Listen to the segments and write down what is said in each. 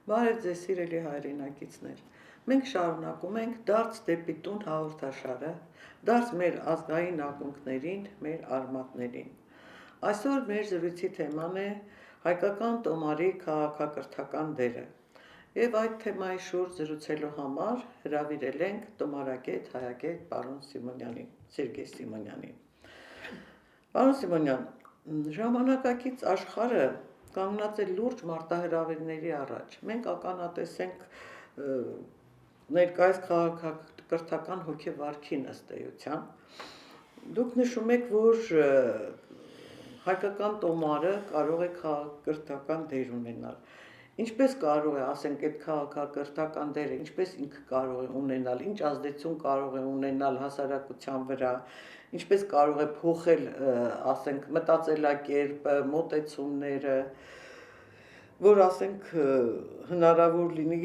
Բարև ձեզ սիրելի հայրենակիցներ, մենք շարունակում ենք դարձ դեպի տուն հաղորդաշարը, դարձ մեր ազգային ակունքներին, մեր արմատներին։ Այսօր մեր զրույցի թեման է հայկական տոմարի քաղաքակրթական դերը, եւ այդ թեմայի շուրջ զրուցելու համար հրավիրել ենք տոմարագետ, հայագետ պարոն Սիմոնյանին, Սերգեյ Սիմոնյանին։ Պարոն Սիմոնյան, ժամանակակից աշխարհը կանգնած է լուրջ մարտահրավերների առաջ։ Մենք ականատես ենք ներկայիս քաղաքակրթական հոգեվարքին ըստ էության։ Դուք նշում եք, որ հայկական տոմարը կարող է քաղաքակրթական դեր ունենալ։ Ինչպես կարող է, ասենք, այդ քաղաքակրթական դերը, ինչպես ինքը կարող է ունենալ, ինչ ազդեցություն կարող է ունենալ հասարակության վրա, ինչպես կարող է փոխել, ասենք, մտածելակերպը, մոտեցումները, որ ասենք հնարավոր լինի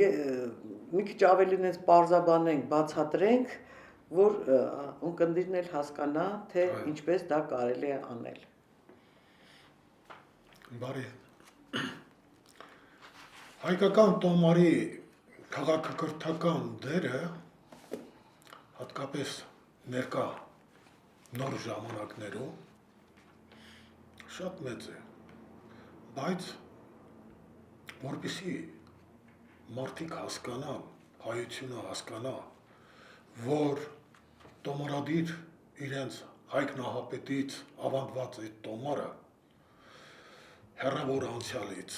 մի քիչ ավելի նենց պարզաբանենք, բացատրենք, որ ունկնդիրն էլ հասկանա, թե ինչպես դա կարելի է անել։ Բարի։ Հայկական տոմարի քաղաքակրթական դերը հատկապես ներկա նոր ժամանակներում շատ մեծ է, բայց որպեսզի մարդիկ հասկանան, հայությունը հասկանա, որ տոմարադիր իրենց Հայկ Նահապետից ավանդված այդ տոմարը հեռավոր անցյալից,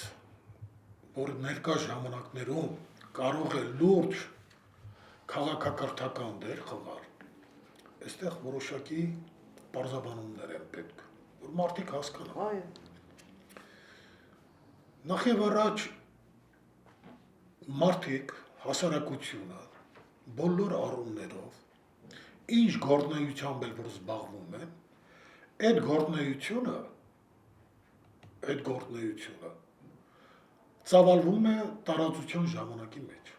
որ ներկա ժամանակներում կարող է լուրջ քաղաքակրթական դեր խաղալ, այստեղ որոշակի պարզաբանումներ են պետք, որ մարդիկ հասկանան։ Նախ եւ առաջ մարդիկ, հասարակությունը, բոլոր առումներով, ինչ գործունեությամբ էլ որ զբաղվում են, այդ գործունեությունը ծավալվում է տարածության ժամանակի մեջ։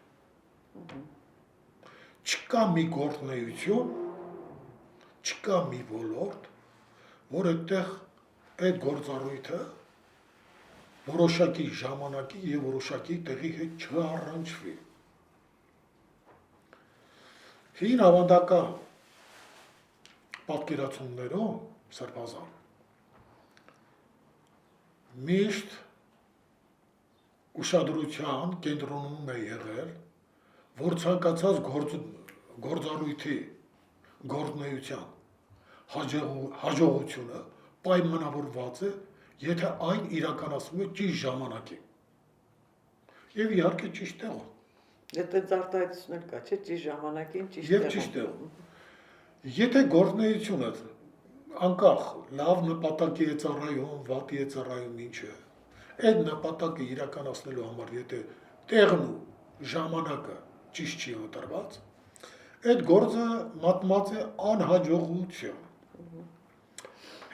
Չկա մի գործունեություն, չկա մի ոլորտ, որ այդտեղ այդ գործառույթը որոշակի ժամանակի եւ որոշակի տեղի հետ չառնչվի։ Հին ավանդական պատկերացումներում սրբազան միշտ ուշադրության կենտրոնում է եղել, որ ցանկացած գործառույթի գործունեության հաջողությունը պայմանավորված է, եթե այն իրականացվում է ճիշտ ժամանակին։ Եվ իհարկե ճիշտ տեղում։ Այդպես արտահայտություն կա, չէ՞, ճիշտ ժամանակին, ճիշտ տեղում։ Եթե գործունեությունը անկախ լավ նպատակի է ծառայում, վատի է ծառայում, ինչ է, այդ նպատակը իրականացնելու համար, եթե տեղն ու ժամանակը ճիշտ չի ընտրված, այդ գործը մատնված է անհաջողության։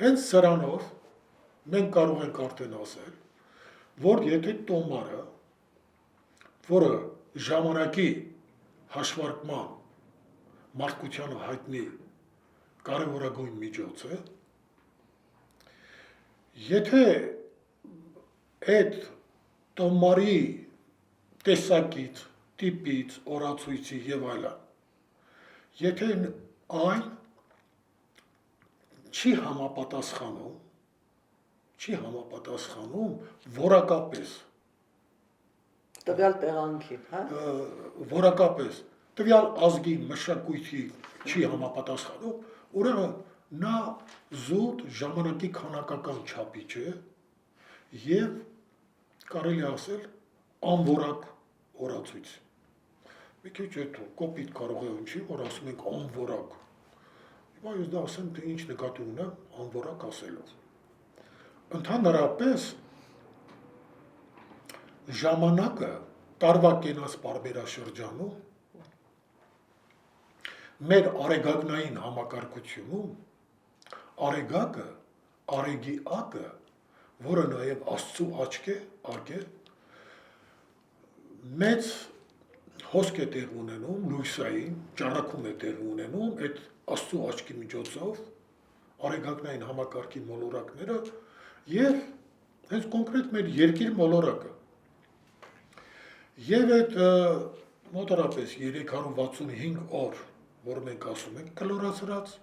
Հենց սրանով մենք կարող ենք արդեն ասել, որ եթե տոմարը, որը ժամանակի հաշվարկման մարդկությանը հայտնի կարևորագույն միջոց է, եթե այդ տոմարի տեսակից, տիպից, օրացույցի եւ այլն, եթե այն չի համապատասխանում որակապես տվյալ տեղանքին, հա? Որակապես տվյալ ազգի մշակույթի չի համապատասխանում, ուրեմն նա զուտ ժամանակի քանակական չափիչ է եւ կարելի ասել անորակ օրացույց։ Մի քիչ այդ կոպիտ կարող է ունի, որ ասում ենք անորակ։ Հիմա ես դա ասեմ, թե ինչ նկատի ունեմ անորակ ասելով։ Ընդհանրապես ժամանակը տարվա կենաց պարբերաշրջանում մեր արեգակնային համակարգությունում արեգակը, արեգի ակը, որը նաև Աստծու աչք է, մեծ հոսք է տեղ ունենում, լույսային, ճառագում է տեղ ունենում, այդ Աստծու աչքի միջոցով արեգակնային համակարգի մոլորակները եւ հենց կոնկրետ մեր երկիր մոլորակը։ Եվ այդ մոտարապես 365 օր, որ մենք ասում ենք կլորացրած,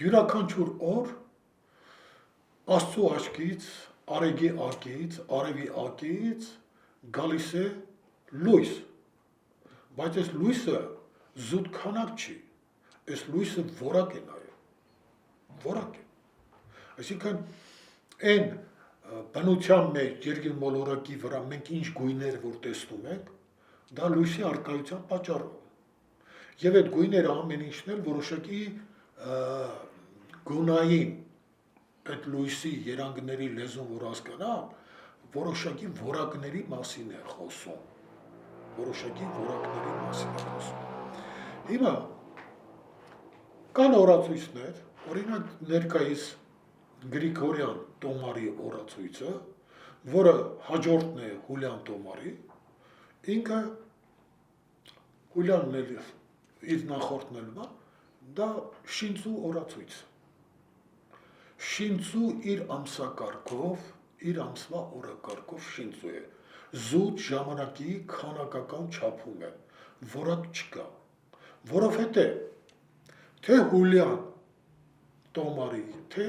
յուրաքանչյուր օր Աստծո աչքից, արեգի ակից, արևի ակից գալիս է լույս, բայց այս լույսը զուտ քանակ չի, այս լույսը որակ է նաև, որակ է, այսինքն այն բնության մեջ երկիր մոլորակի վրա մենք ինչ գույներ որ տեսնում ենք, դա լույսի արկայության պատճառով եւ այդ գույները ամեն ինչն էլ որոշակի գունային այդ լույսի երանգների լեզուն որ հասկանամ, որոշակի որակների մասին է խոսում, որոշակի որակների մասին է խոսում։ Հիմա կան օրացույցներ, օրինակ ներկայիս Գրիգորյան տոմարի օրացույցը, որը հաջորդն է Հուլյան տոմարի, ինքը Հուլյանն էլ իր նախորդն էլ դա շինծու օրացույց։ Շինծու իր ամսակարգով, իր ամսվա օրակարգով շինծու է, զուտ ժամանակի քանակական չափում է, որակ չկա, որովհետև թե Հուլյան տոմարի, թե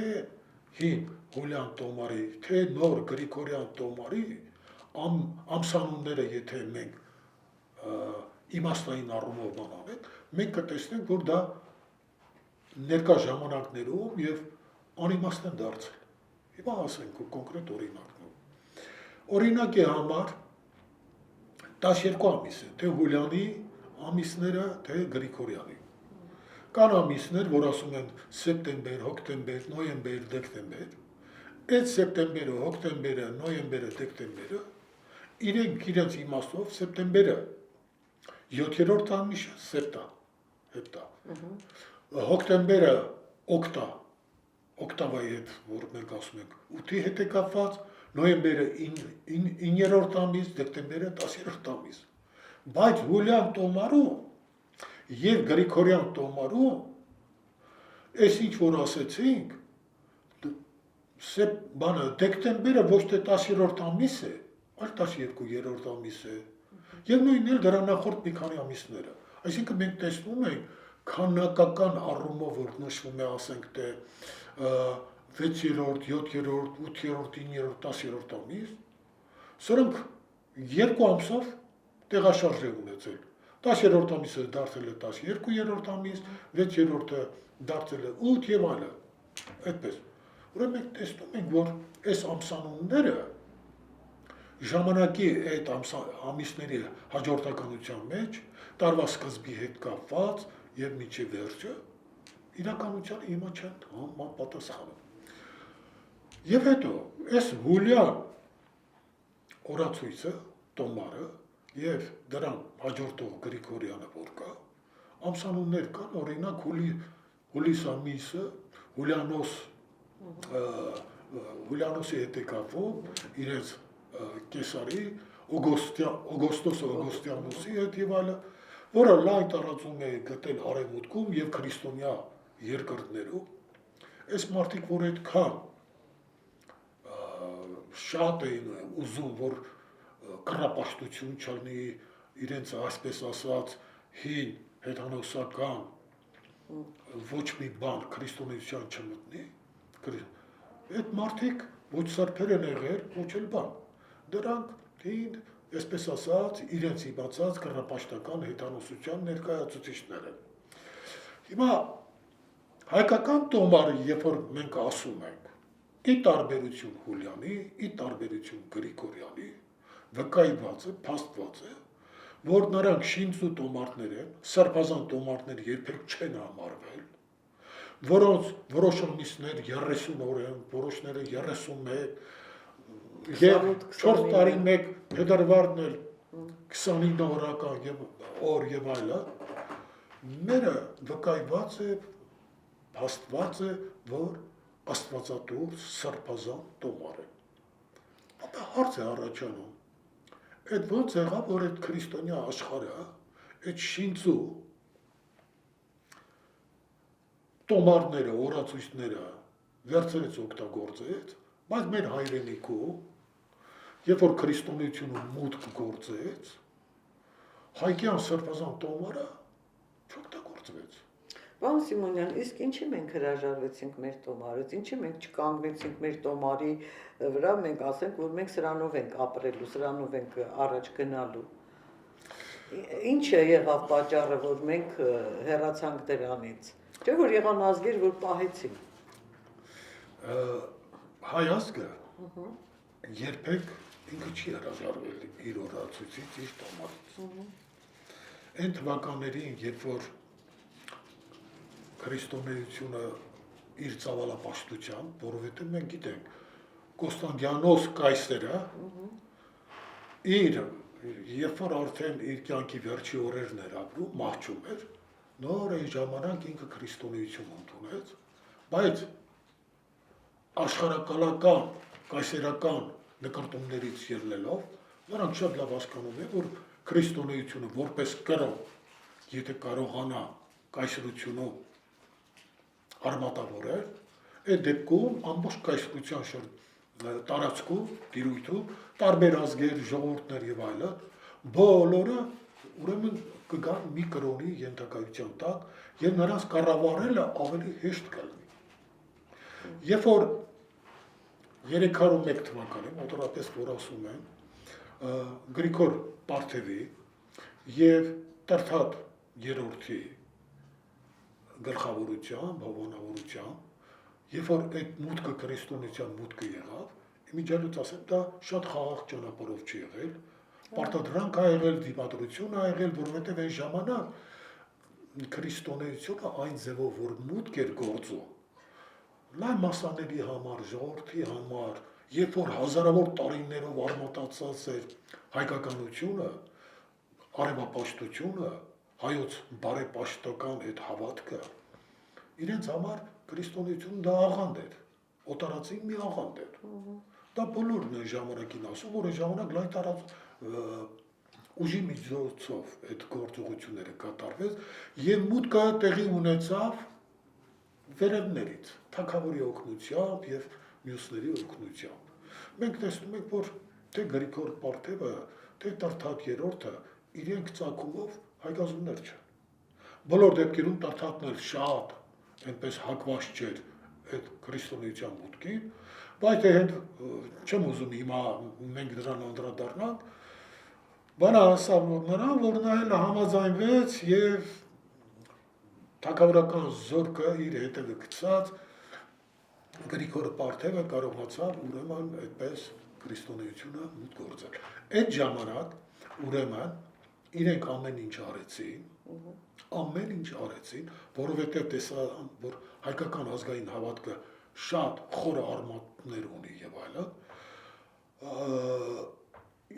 հին Հուլյան տոմարի, թե նոր Գրիգորյան տոմարի ամսանունները եթե մենք իմաստային առումով բանանենք, մենք կտեսնենք, որ դա ներկա ժամանակներում և անիմաստ են դարձել։ Հիմա ասենք կոնկրետ օրինակներով։ Օրինակի համար 12 ամիս է, թե Հուլյանի ամիսները, թե Գրիգորյանի։ Կան ամիսներ, որ ասում են սեպտեմբեր, հոկտեմբեր, նոյեմբեր, դեկտեմբեր, այդ սեպտեմբերը, հոկտեմբերը, նոյեմբերը, դեկտեմբերը, իրենց իմաստով սեպտեմբերը 7-րդ ամիսը սեպտա, հոկտեմբերը օկտա, օկտավայի հետ, որ մենք ասում ենք 8-ի հետ է կապված, նոյեմբերը 9-րդ ամիս, դեկտեմբերը 10-րդ ամիս, բայց Հուլյան տոմարում և Գրիգորյան տոմարում, այս ինչ որ ասեցինք, դեկտեմբերը ոչ թե 10-րդ ամիս է, այլ 12-րդ ամիս է, և նույնն էլ դրա նախորդ մի քանի ամիսները, այսինքն մենք տեսնում ենք քանակական առումով, որ նշվում է, ասենք, թե 6-րդ, 7-րդ, 8-րդ, 9-րդ, 10-րդ ամիս, սրանք երկու ամսով տեղաշարժ է ունեցել, 10-րդ ամիսը դարձել է 12-րդ ամիս, 6-րորդը դարձել է 8 և այլը, այդպես, ուրեմն մենք տեսնում ենք, որ այս ամսանունները ժամանակի այդ ամիսների հաջորդականության մեջ, տարվա սկզբի հետ կապված և մինչև վերջը, իրականությանը հիմա չեն համապատասխանում։ Եվ հետո, այս Հուլյան օրացույցը, տոմարը, և դրան հաջորդող Գրիգորյանը որ կա, ամսանուններ կան, օրինակ հուլիս ամիսը, Հուլյանոսի հետ է կապվում, իրենց կեսարի, Օգոստոսի հետ և այլը, որը լայն տարածում է գտել արևմուտքում և քրիստոնյա երկրներում, այս մարդիկ, որ այդքան շատ էին ուզում, որ կռապաշտություն չլինի, իրենց այսպես ասած հին հեթանոսական ոչ մի բան քրիստոնեության չմտնի, այդ մարդիկ ոչ սրբեր են եղել, ոչ էլ բան, դրանք հին, այսպես ասած, իրենց իմացած կռապաշտական հեթանոսության ներկայացուցիչներ են։ Հիմա հայկական տոմարը, երբ որ մենք ասում ենք, ի տարբերություն Հուլյանի, ի տարբերություն Գրիգորյանի, վկայված է, փաստված է, որ նրանք շինծու տոմարներ են, սրբազան տոմարներ երբեք չեն համարվել, որոնց որոշ ամիսներ 30 օր են, որոշները 31, և 4 տարի մեկ փետրվարն էլ 29 օրական օր և այլը, մերը վկայված է, փաստված է, որ աստվածատուր սրբազան տոմար է։ Ապա հարց է առաջանում, այդ ոնց եղավ, որ այդ քրիստոնյա աշխարհը, այդ շինծու տոմարները, օրացույցները վերցրեց օգտագործեց, բայց մեր հայրենիքում, երբ որ քրիստոնեությունը մուտք գործեց, Հայկյան սրբազան տոմարը չօգտագործվեց։ Պարոն Սիմոնյան, իսկ ինչի մենք հրաժարվեցինք մեր տոմարից, ինչի մենք չկանգնեցինք մեր տոմարի վրա, մենք ասենք, որ մենք սրանով ենք ապրելու, սրանով ենք առաջ գնալու։ Ինչ եղավ պատճառը, որ մենք հեռացանք դրանից։ Չէ՞ որ եղան ազգեր, որ պահեցին։ Հայ ազգը երբեք ինքը չի հրաժարվել իր օրացույցից, իր տոմարից։ Այն թվականներին, երբ որ քրիստոնեությունը իր ծավալապաշտությամբ, որովհետև մենք գիտենք, Կոստանդիանոս կայսերը երբ որ արդեն իր կյանքի վերջի օրերն էր ապրում, մահճում էր, նոր այն ժամանակ ինքը քրիստոնեություն ընդունեց, բայց աշխարհակալական, կայսերական նկարտումներից ելնելով, նրանք շատ լավ հասկանում են, որ քրիստոնեությունը որպես կրոն, եթե կարողանա կայսրությունում արմատավորել, այդ դեպքում ամբողջ կայսրության տարածքում, տիրույթում, տարբեր ազգեր, ժողովուրդներ եւ այլն, բոլորը ուրեմն կգան մի կրոնի ենթակայության տակ եւ նրանց կառավարելը ավելի հեշտ կլինի։ Երբ որ 301 թվականին, մոտավորապես որ ասում են, Գրիգոր Պարթևի եւ Տրթատ III գլխավորությամբ, հովանավորությամբ, երբ որ այդ մուտքը քրիստոնեության մուտքը եղավ, իմիջիայլոց ասեմ, դա շատ խաղաղ ճանապարհով չի եղել, պարտադրանք ա եղել, դիմադրություն ա եղել, որովհետև այն ժամանակ քրիստոնեությունը այն ձևով, որ մուտք էր գործում, լայն մասաների համար, ժողովրդի համար, երբ որ հազարավոր տարիներով արմատացած էր հայկականությունը, արևապաշտությունը, հայոց բարեպաշտական այդ հավատքը, իրենց համար քրիստոնեությունը դա աղանդ էր, օտարածին մի աղանդ էր։ Դա բոլորն այն ժամանակին ասում, որ այն ժամանակ լայն տարած ուժի միջոցով այդ գործողությունները կատարվեց եւ մուտքը տեղի ունեցավ վերևներից, թագավորի օգնությամբ եւ մյուսների օգնությամբ։ Մենք տեսնում ենք, որ թե Գրիգոր Պարթևը, թե Տրթատ III-ը իրենք ծագումով հայկազուններ չեն։ Բոլոր դեպքերում Տրթատն էլ շատ այնպես հակված չէր այդ քրիստոնեության մուտքին, բայց չեմ ուզում հիմա մենք դրան անդրադառնանք, բանը հասավ նրան, որ նա էլ համաձայնվեց եւ թագավորական զորքը իր հետևը գցած Գրիգոր Պարթևը կարողացավ ուրեմն այդպես քրիստոնեությունը մուտք գործել։ Այդ ժամանակ ուրեմն իրենք ամեն ինչ արեցին, որովհետև տեսան, որ հայկական ազգային հավատքը շատ խորը արմատներ ունի եւ այլն,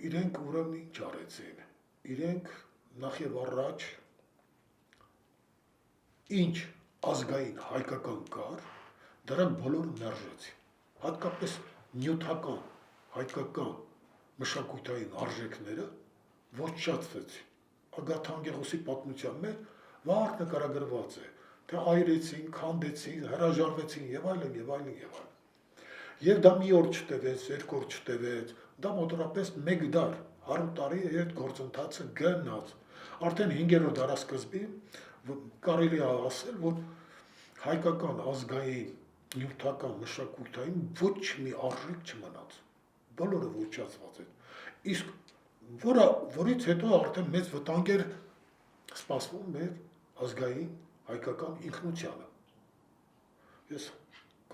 իրենք ուրեմն ինչ արեցին, իրենք նախ եւ առաջ ինչ ազգային հայկական կար, դրանք բոլորը մերժեցին, հատկապես նյութական, հայկական մշակութային արժեքները ոչնչացվեցին։ Ագաթ պատմության մեջ վաղ նկարագրված է, թե այրեցին, քանդեցին, հրաժարվեցին եւ այլն եւ այլն եւ այլն։ Եվ դա մի օր չտևեց, երկու օր չտևեց, դա մոտավորապես 1 դար, 100 տարի այդ գործընթացը գնաց։ Արդեն 5-րդ դարասկզբին կարելի է ասել, որ հայկական ազգային նյութական մշակութային ոչ մի արժեք չմնաց։ Բոլորը ոչնչացված են։ Իսկ որից հետո արդեն մեծ վտանգ էր սպասվում մեր ազգային հայկական ինքնությանը։ Ես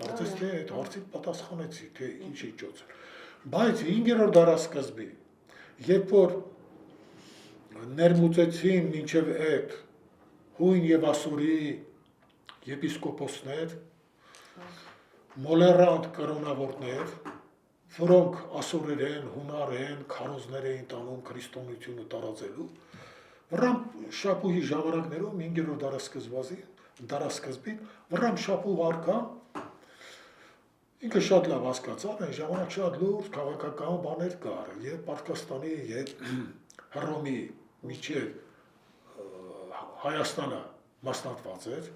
կարծես թե այդ հարցին պատասխանեցի, թե ինչ է ճոցել։ Բայց 5-րդ դարասկզբին, երբ որ ներմուծեցին մինչև այդ հույն եւ ասորի եպիսկոպոսներ, մոլերանտ կրոնավորներ, որոնք ասորերեն, հունարեն, քարոզներ էին տանում քրիստոնեությունը տարածելու, Վռամ Շապուհի ժամանակներում 5-րդ դարասկզբին Վռամ Շապուհ արքան ինքը շատ լավ հասկացավ, այն ժամանակ շատ լուրջ քաղաքական բաներ կար, եւ Պարսկաստանի եւ Հռոմի միջև Հայաստանը մասնատված էր,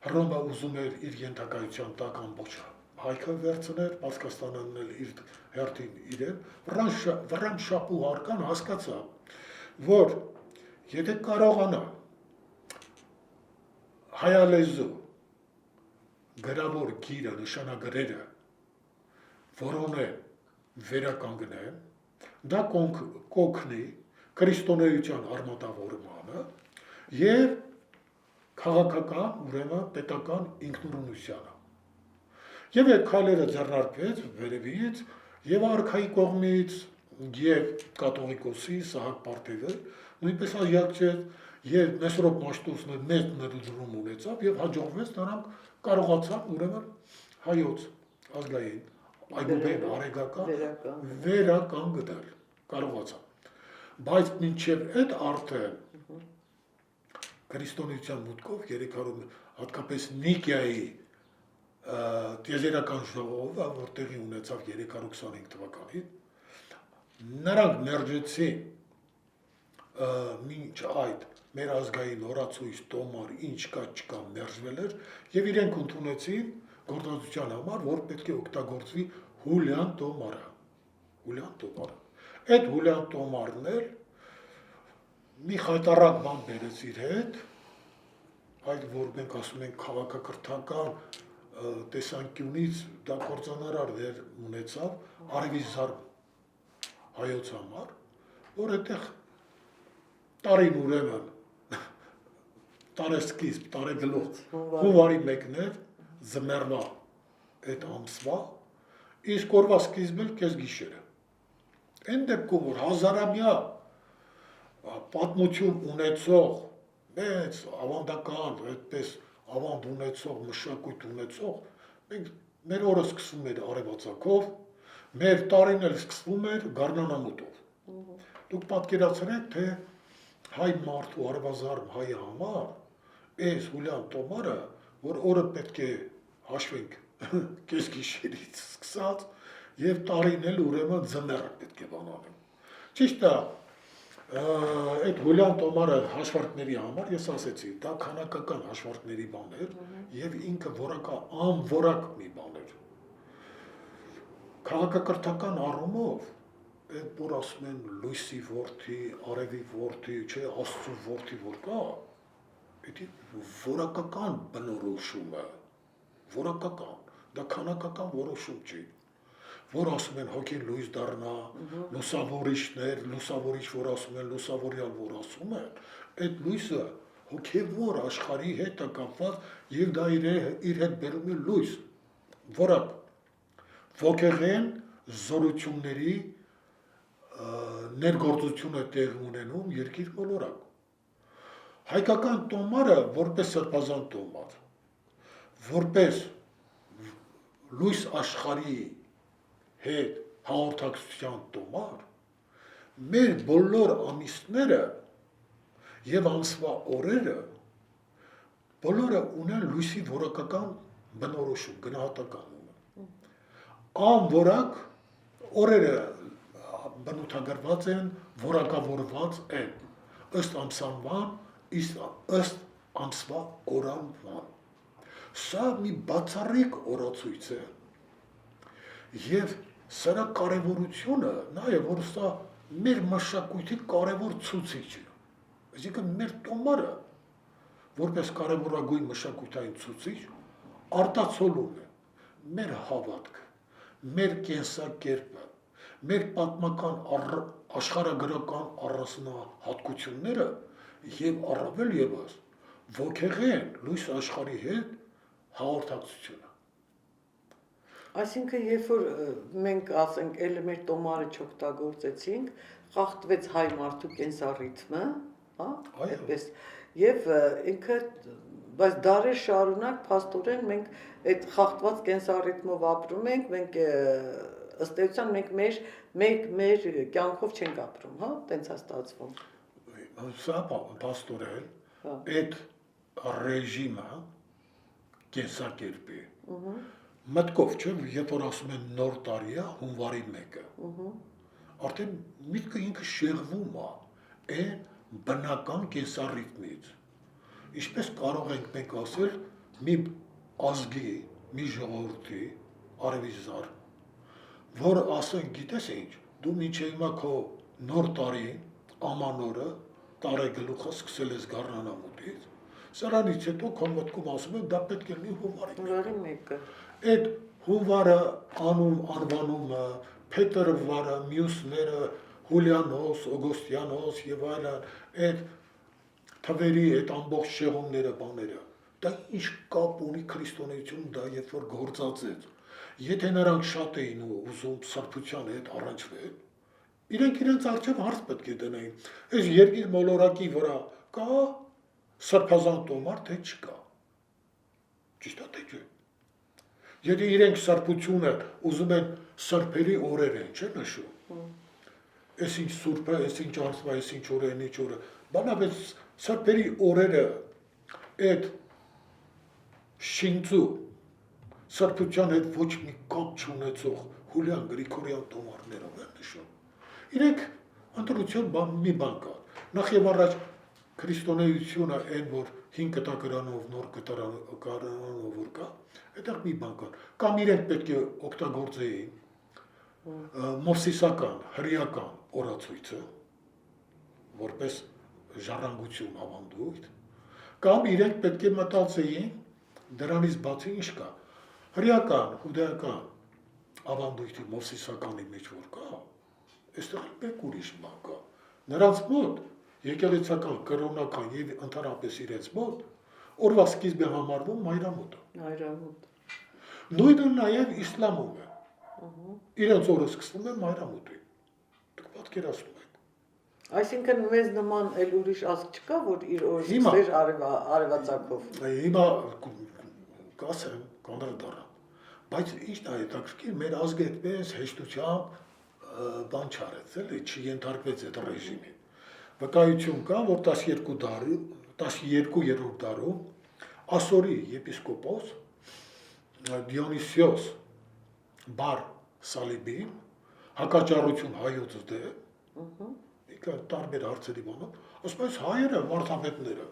Հռոմը ուզում էր իր ենթակայության տակ ամբողջ հայքը վերցնել, Պարսկաստանն էլ իր հերթին իրեն, Վռամ Շապուհ արքան հասկացավ, որ եթե կարողանա հայալեզու գրավոր գիրը, նշանագրերը որոնեն վերականգնեն, դա կօգնի քրիստոնեության արմատավորմանը եւ քաղաքական, ուրեմն պետական ինքնուրույնությանը։ Եվ այդ քայլերը ձեռնարկվեց վերևից եւ արքայի կողմից եւ կաթողիկոսի Սահակ Պարտևը նույնպես աջակցեց եւ Մեսրոպ Մաշտոցն մեծ ներդրում ունեցավ եւ հաջողվեց նրանք կարողացան ուրեմն հայոց ազգային այգուբեն արեգական վերականգնել կարողացան, բայց մինչև այդ արդեն քրիստոնեության մուտքով 300 հատկապես Նիկիայի տիեզերական ժողովը, որ տեղի ունեցավ 325 թվականին, նրանք մերժեցին մինչ այդ մեր ազգային օրացույց տոմար ինչ կա չկա մերժվել էր եւ իրենք ընդունեցին գործողության համար, որ պետք է օգտագործվի Հուլիան տոմարը։ Այդ Հուլիան տոմարն էլ մի խայտարակ բան բերեց իր հետ, այդ որ մենք ասում ենք քաղաքակրթական տեսանկյունից դա կործանարար դեր ունեցավ Արևի Զար հայոց համար, որ այդտեղ տարին ուրեմն տարեսկիզբ, տարեգլուխ հունվարի 1-ն էր զմերվա այդ ամսվա, իսկ օրվա սկիզբն էլ կեսգիշերը։ Այն դեպքում որ հազարամյա պատմություն ունեցող, մեծ ավանդական, այդպես ավանդ ունեցող, մշակույթ ունեցող, մենք մեր օրը սկսվում էր արևածագով, մեր տարին էլ սկսվում էր գարնանամուտով։ Դուք պատկերացրեք, թե հայ մարդու արևազարմ հայի համար այս Հուլիան տոմարը, որ օրը պետք է հաշվենք կեսգիշերից սկսած եւ տարին էլ ուրեմն ձմեռը պետք է բանանենք։ Ճիշտ է, այդ Հուլիան տոմարը հաշվարկների համար ես ասեցի, դա քանակական հաշվարկների բան էր եւ ինքը անորակ մի բան էր։ Քաղաքակրթական առումով այդ որ ասում են լույսի որդի, արևի որդի, չէ, Աստծո որդի որ կա, դա որակական բնորոշում է, որակական, դա քանակական որոշում չի, որ ասում են հոգին լույս դառնա, լուսավորիչներ, լուսավորիչ որ ասում են, լուսավորյալ որ ասում են, այդ լույսը հոգևոր աշխարհի հետ է կապված եւ դա իր հետ բերում է լույս, որակ ոգեղեն զորությունների ներգործությունը տեղ ունենում երկիր մոլորակ։ Հայկական տոմարը որպես սրբազան տոմար, որպես լույս աշխարհի հետ հաղորդակցության տոմար, մեր բոլոր ամիսները եւ ամսվա օրերը բոլորը ունեն լույսի որակական բնորոշում, գնահատական ունեն։ Անորակ օրերը բնութագրված են, որակավորված են, ըստ ամսանվան, ըստ ամսվա օրանվան։ Սա մի բացառիկ օրացույց է եւ սրա կարևորությունը նաեւ որ սա մեր մշակույթի կարևոր ցուցիչ է։ Այսինքն մեր տոմարը որպես կարևորագույն մշակութային ցուցիչ արտացոլում է մեր հավատքը, մեր կենսակերպը, մեր պատմական աշխարհագրական առանձնահատկությունները եւ առավել եւս ոգեղեն լույս աշխարհի հետ հաղորդակցությունը։ Այսինքն երբ որ մենք ասենք էլ մեր տոմարը չօգտագործեցինք, խախտվեց հայ մարդու կենսառիթմը, հա, այդպես եւ ինքը բայց դարեր շարունակ փաստորեն մենք այդ խախտված կենսառիթմով ապրում ենք, մենք ըստ էության մենք մեր կյանքով չենք ապրում, հա, տենց է ստացվում։ Սա փաստորեն այդ ռեժիմը կենսակերպի մտքով չէ, երբ որ ասում են նոր տարի է, հունվարի 1-ը, արդեն միտքը ինքը շեղվում է այն բնական կենսառիթմից։ Ինչպես կարող ենք մենք ասել մի ազգի, մի ժողովրդի, Արևի Զար, որ ասենք գիտես ինչ, դու մինչև հիմա քո նոր տարին, ամանորը, տարեգլուխը սկսել ես գառնանամուտից, սրանից հետո քո մտքում ասում եմ դա պետք է լինի հունվարի։ Հունվարի 1-ը։ Այդ հունվարը անվանումը, փետրվարը, մյուսները, հուլիանոս, օգոստյանոս եւ այլն, այդ թվերի այդ ամբողջ շեղումները բաները, դա ինչ կապ ունի քրիստոնեություն դա երբ որ գործածեց։ Եթե նրանք շատ էին ուզում սրբության հետ առնչվել, իրենք իրենց առջև հարց պետք է դնեին։ Այս երկիր մոլորակի վրա կա սրբազան տոմար, թե չկա։ Ճիշտ է թե չէ։ Եթե իրենք սրբությունը ուզում են սրբերի օրեր են, չէ՞ նշում։ Այս ինչ սուրբը, այս ինչ արծվա, այս ինչ օրը, ինչ օրը։ Բանավեծ սրբերի օրերը այդ շինծու սրբության հետ ոչ մի կապ չունեցող հուլիան գրիգորյան տոմարներով են նշում։ Իրենք ընտրություն մի բան կա։ Նախ եւ առաջ քրիստոնեությունը այն որ 5 կտակարանով նոր կտակարանով որ կա, այդտեղ մի բան կա։ Կամ իրենք պետք է օգտագործեին մովսիսական, հրեական օրացույցը որպես ժառանգություն ավանդույթ, կամ իրենք պետք է մտածեին դրանից բացի ինչ կա։ Հրեական, հուդայական ավանդույթի մովսիսականի մեջ որ կա, այստեղ մեկ ուրիշ բան կա։ Նրանց մոտ եկեղեցական, կրոնական եւ ընդհանրապես իրենց մոտ օրվա սկիզբը համարվում մայրամուտը։ Մայրամուտ։ Նույնը նաեւ իսլամում է։ Իրենց օրը սկսվում է մայրամուտի։ Դուք պատկերացնում եք։ Այսինքն մեզ նման էլ ուրիշ ազգ չկա, որ իր օրը սկսեր արևածագով։ Հիմա կասեմ կանրադառնա։ Բայց ի՞նչն է հետաքրքիր, մեր ազգը այդպես հեշտությամբ բան չարեց, էլի, չենթարկվեց այդ ռեժիմին։ Վկայություն կա, որ 12-րդ դարում Ասորի եպիսկոպոս Դիոնիսիոս Բար Սալիբին հակաճառություն հայոց դեմ, տարբեր հարցերի բանով, ասում են հայերը վարդապետները,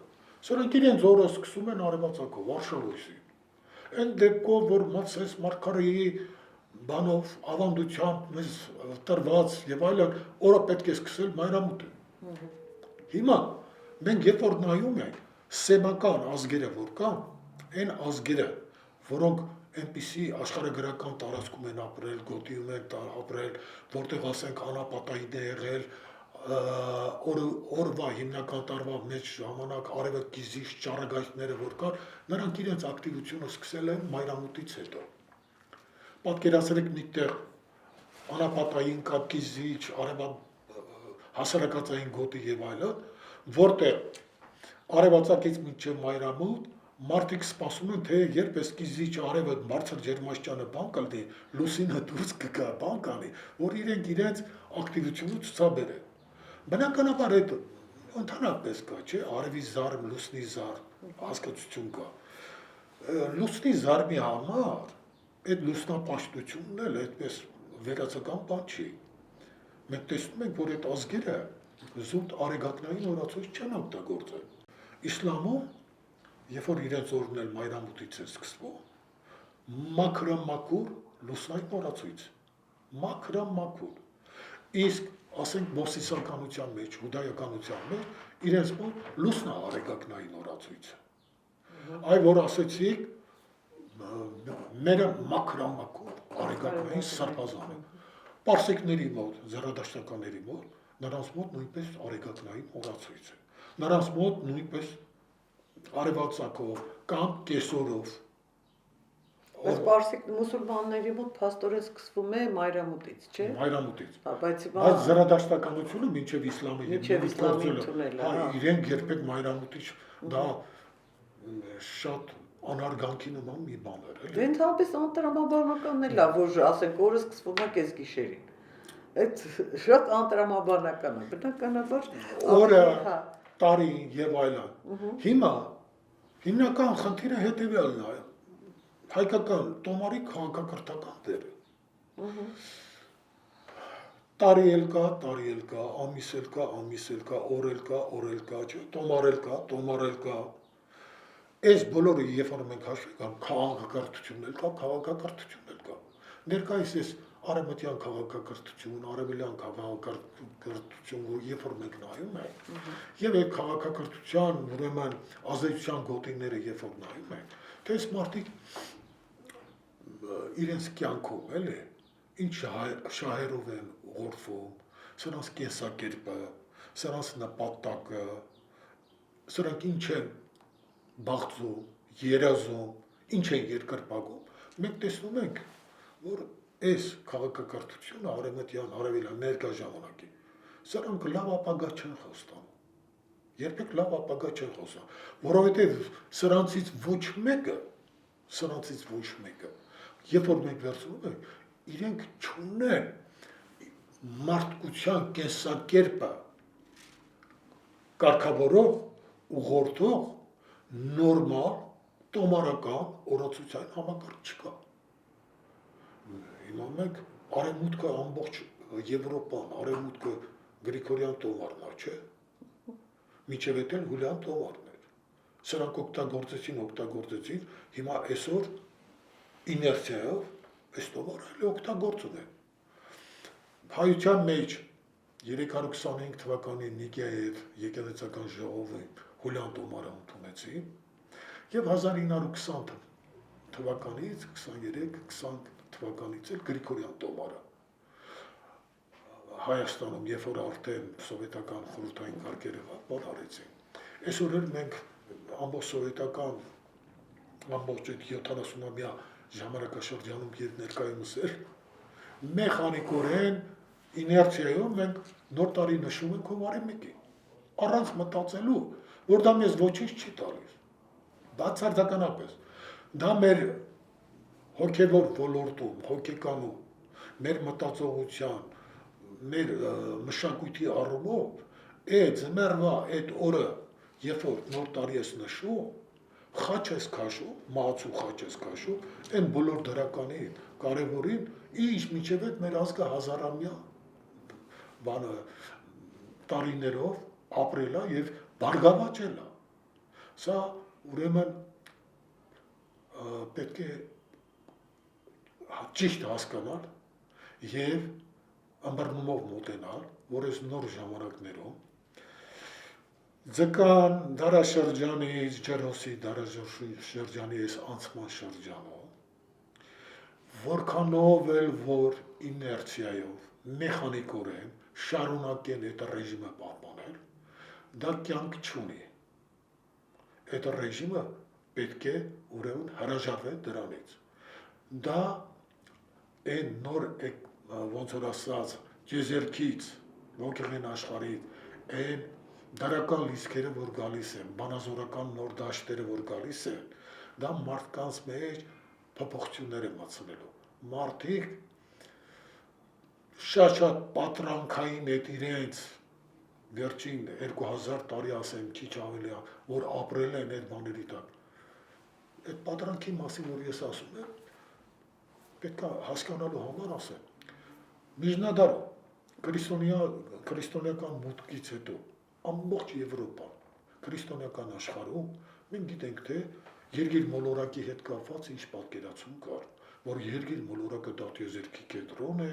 սրանք իրենց օրը սկսում են արևածագով, Վարշավոյսի։ Այն դեպքով, որ Մովսես Մարգարեի բանով, ավանդությամբ մեզ տրված եւ այլն, օրը պետք է սկսել մայրամուտը։ Հիմա մենք երբ որ նայում ենք սեմական ազգերը որ կան, այն ազգերը, որոնք այնպիսի աշխարհագրական տարածքում են ապրել, գոտիում են ապրել, որտեղ ասենք անապատային է եղել, օրվա հիմնական տարվա մեջ ժամանակ արևակիզիչ ճառագայթները որ կան, նրանք իրենց ակտիվությունը սկսել են մայրամուտից հետո։ Պատկերացրեք միտեղ անապատային կապկիզիչ, հասարակածային գոտի եւ այլն, որտեղ արևածագից մինչև մայրամուտ մարդիկ սպասում են, թե երբ է սկիզիչ արևը բարձր ջերմաստիճանը բան կլինի, լուսինը դուրս կգա, բան կանի, որ իրենք իրենց ակտիվությունը ցուցաբերեն։ Բնականաբար այդ ընդհանրապես կա, չէ, արևի զարմ, լուսնի զարմ, հասկացություն կա։ Լուսնի զարմի համար այդ լուսնապաշտությունն էլ այդպես վերացական բան չի։ Մենք տեսնում ենք, որ այդ ազգերը զուտ արեգակնային օրացույց չեն օգտագործել։ Իսլամում, երբ որ իրենց օրն էլ մայրամուտից է սկսվում, մաքրամաքուր լուսնային օրացույց, մաքրամաքուր։ Իսկ ասենք մովսիսականության մեջ, հուդայականության մեջ իրենց մոտ լուսնա արեգակնային օրացույց։ Այ որ ասեցիք մերը մաքրամաքուր արեգակնային սրբազան է։ Պարսիկների մոտ, զարադաշտականների մոտ, նրանց մոտ նույնպես արեգակնային օրացույց է։ Նրանց մոտ նույնպես արևածագով կամ կեսօրով։ Բայց պարսիկ մուսուլմանների մոտ փաստորեն սկսվում է մայրամուտից, չէ՞։ Մայրամուտից։ Բայց զրադաշտականությունը մինչև իսլամի ընդունել է, իրենք երբեք մայրամուտից դա շատ անարգանքի նման մի բան էր, էլի։ Ընդհանրապես անտրամաբանականն էլ է, որ ասենք օրը սկսվում է կեսգիշերին։ Այդ շատ անտրամաբանական է, բնականաբար օրը, տարին եւ այլն։ Հիմա հիմնական խնդիրը հետեւյալն է, հայկական տոմարի քաղաքակրթական դերը։ Տարի էլ կա, ամիս էլ կա, օր էլ կա, տոմար էլ կա։ Այս բոլորը երբ որ մենք հաշվի գանք, քաղաքակրթությունն էլ կա։ Ներկայիս այս արևմտյան քաղաքակրթություն, արևելյան քաղաքակրթություն, որ երբ որ մենք նայում ենք, եւ այդ քաղաքակրթության ուրեմն ազդեցության գոտիները երբ որ նայում ենք, թե այս մարդիկ իրենց կյանքում, էլի, ինչ շահերով են ուղղորդվում, սրանց կենսակերպը, սրանց նպատակը, սրանք ինչ են բաղձում, երազում, ինչ են երկրպագում, մենք տեսնում ենք, որ այս քաղաքակրթությունը արևմտյան, արևելյան ներկա ժամանակի, սրանք լավ ապագա չեն խոստանում, երբեք լավ ապագա չեն խոստանում, որովհետև սրանցից ոչ մեկը, երբ որ մենք վերցնում ենք, իրենք չունեն մարդկության կենսակերպը կարգավորող, ուղղորդող, նորմալ, տոմարական օրացության համակարգ չկա։ Հիմա մենք արևմուտքը ամբողջ Եվրոպան, արևմուտքը Գրիգորյան տոմարն է, չէ։ Մինչև էդ էլ Հուլիան տոմարն էր։ Սրանք օգտագործեցին, հիմա այսօր իներցիայով այս տոմարը էլ օգտագործում են։ Հայության մեջ 325 թվականին Նիկեայի եկեղեցական ժողովին Հուլիան տոմարը ընդունեցին եւ 1920 թվականից 23-20 թվականից էլ Գրիգորյան տոմարը Հայաստանում, երբ որ արդեն սովետական խորհրդային կարգերը բանարեցին։ Այսօր էլ մենք ամբողջ սովետական ամբողջ 70-ամյա ժամանակաշրջանում եւ ներկայումս էլ մեխանիկորեն իներցիայով մենք նոր տարի նշում ենք հունվարի 1-ին, առանց մտածելու, որ դա մեզ ոչինչ չի տալիս, բացարձականապես, դա մեր հոգևոր ոլորտում, հոգեկանում, մեր մտածողության, մեր մշակույթի առումով, այդ զմերվա, այդ օրը, երբ որ նոր տարի ես նշում, խաչ ես քաշում, մահացու խաչ ես քաշում, այն բոլոր դրականին, կարևորին, ինչ մինչև այդ մեր ազգը հազարամյա տարիներով ապրել է եւ բարգավաճել է։ Սա ուրեմն պետք է ճիշտ հասկանալ եւ ըմբռնումով մոտենալ, որ այս նոր ժամանակներում ձկան դարաշրջանից ջրոսի դարաշրջանի այս անցման շրջանում որքանով էլ որ իներցիայով մեխանիկորեն շարունակեն այդ ռեժիմը պահպանել, դա կյանք չունի։ Այդ ռեժիմը պետք է ուրեմն հրաժարվել դրանից։ Դա այն նոր ոնց որ ասած ջեզերքից, ոգեղեն աշխարհից, այն դարական լիսկերը, որ գալիս են, բանազորական նոր դաշտերը, որ գալիս են, դա մարդկանց մեջ փոփոխություններ է մտցնելու։ Մարդիկ շատ պատրանքային այդ իրենց վերջին 2000 տարի ասեմ, քիչ ավելի, որ ապրել են այդ բաների տակ։ Այդ պատրանքի մասին, որ ես ասում եմ, պետք է հասկանալու համար ասեմ։ Միջնադարում քրիստոնեական մուտքից հետո ամբողջ Եվրոպան, քրիստոնեական աշխարհում մենք գիտենք, թե երկիր մոլորակի հետ կապված ինչ պատկերացում կար, որ երկիր մոլորակը դա տիեզերքի կենտրոն է,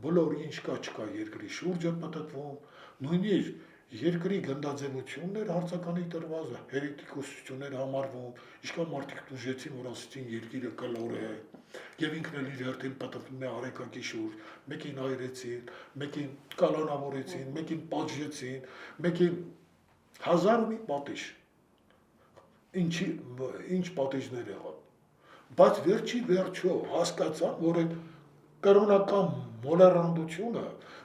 բոլոր ինչ կա չկա երկրի շուրջը պատտվում, նույնիսկ երկրի գնդաձևություններ հարցականի տրված հերետիկոսություններ համարվում, ինչքան մարդիկ դժեցին, որ ասեցին երկիրը կլոր է, եւ ինքն էլ իր հերթին պատտվում է արեկակի շուրջ, մեկին այրեցին, մեկին կալանավորեցին, մեկին պատժեցին, մեկին հազար ու մի պատիժ, ինչ պատիժներ եղան, բայց վերջո հասկացան, որ այդ կրոնական մոլեռանդությունը,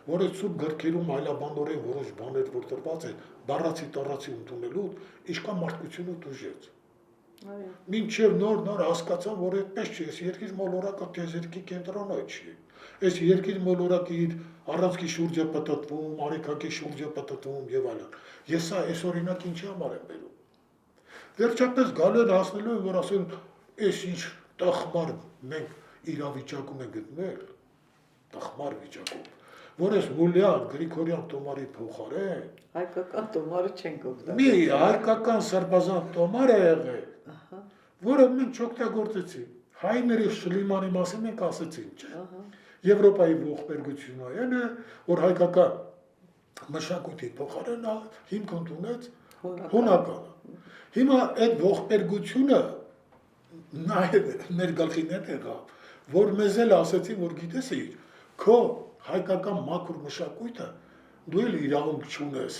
որ այդ սուրբ գրքերում այլաբանորեն որոշ բաներ որ տրված են, բառացի տառացի ընդունելու, ինչքան մարդկությունը դժեց։ Մինչև նոր հասկացան, որ այդպես չի, այս երկիր մոլորակը տիեզերքի կենտրոնը չի։ Այս երկիր մոլորակը իր առանցքի շուրջը պատտվում, արեքակի շուրջը պատտվում եւ այլն։ Ես այս օրինակ ինչի համար եմ բերում։ Վերջապես գալու են հասնելու են, որ ասեն, այս ինչ տխմար մենք իրավիճակում ենք գտնել, տխմար վիճակում, որ այս Հուլիան Գրիգորյան տոմարի փոխարեն հայկական տոմարը չենք օգտագործել։ Մի հայկական սրբազան տոմար է եղել, որը մենք չօգտագործեցինք։ Հայների Շլիմանի մասին մենք ասեցինք, չէ։ Եվրոպայի ողբերգությունը այն է, որ հայկական մշակույթի փոխարեն հիմք ընդունեց հունականը։ Հիմա այդ ողբերգությունը նաև մեր գլխիներ եղավ, որ մեզ էլ ասեցին, որ գիտես իր, քո հայկական մաքուր մշակույթը դու էլ իրավունք չունես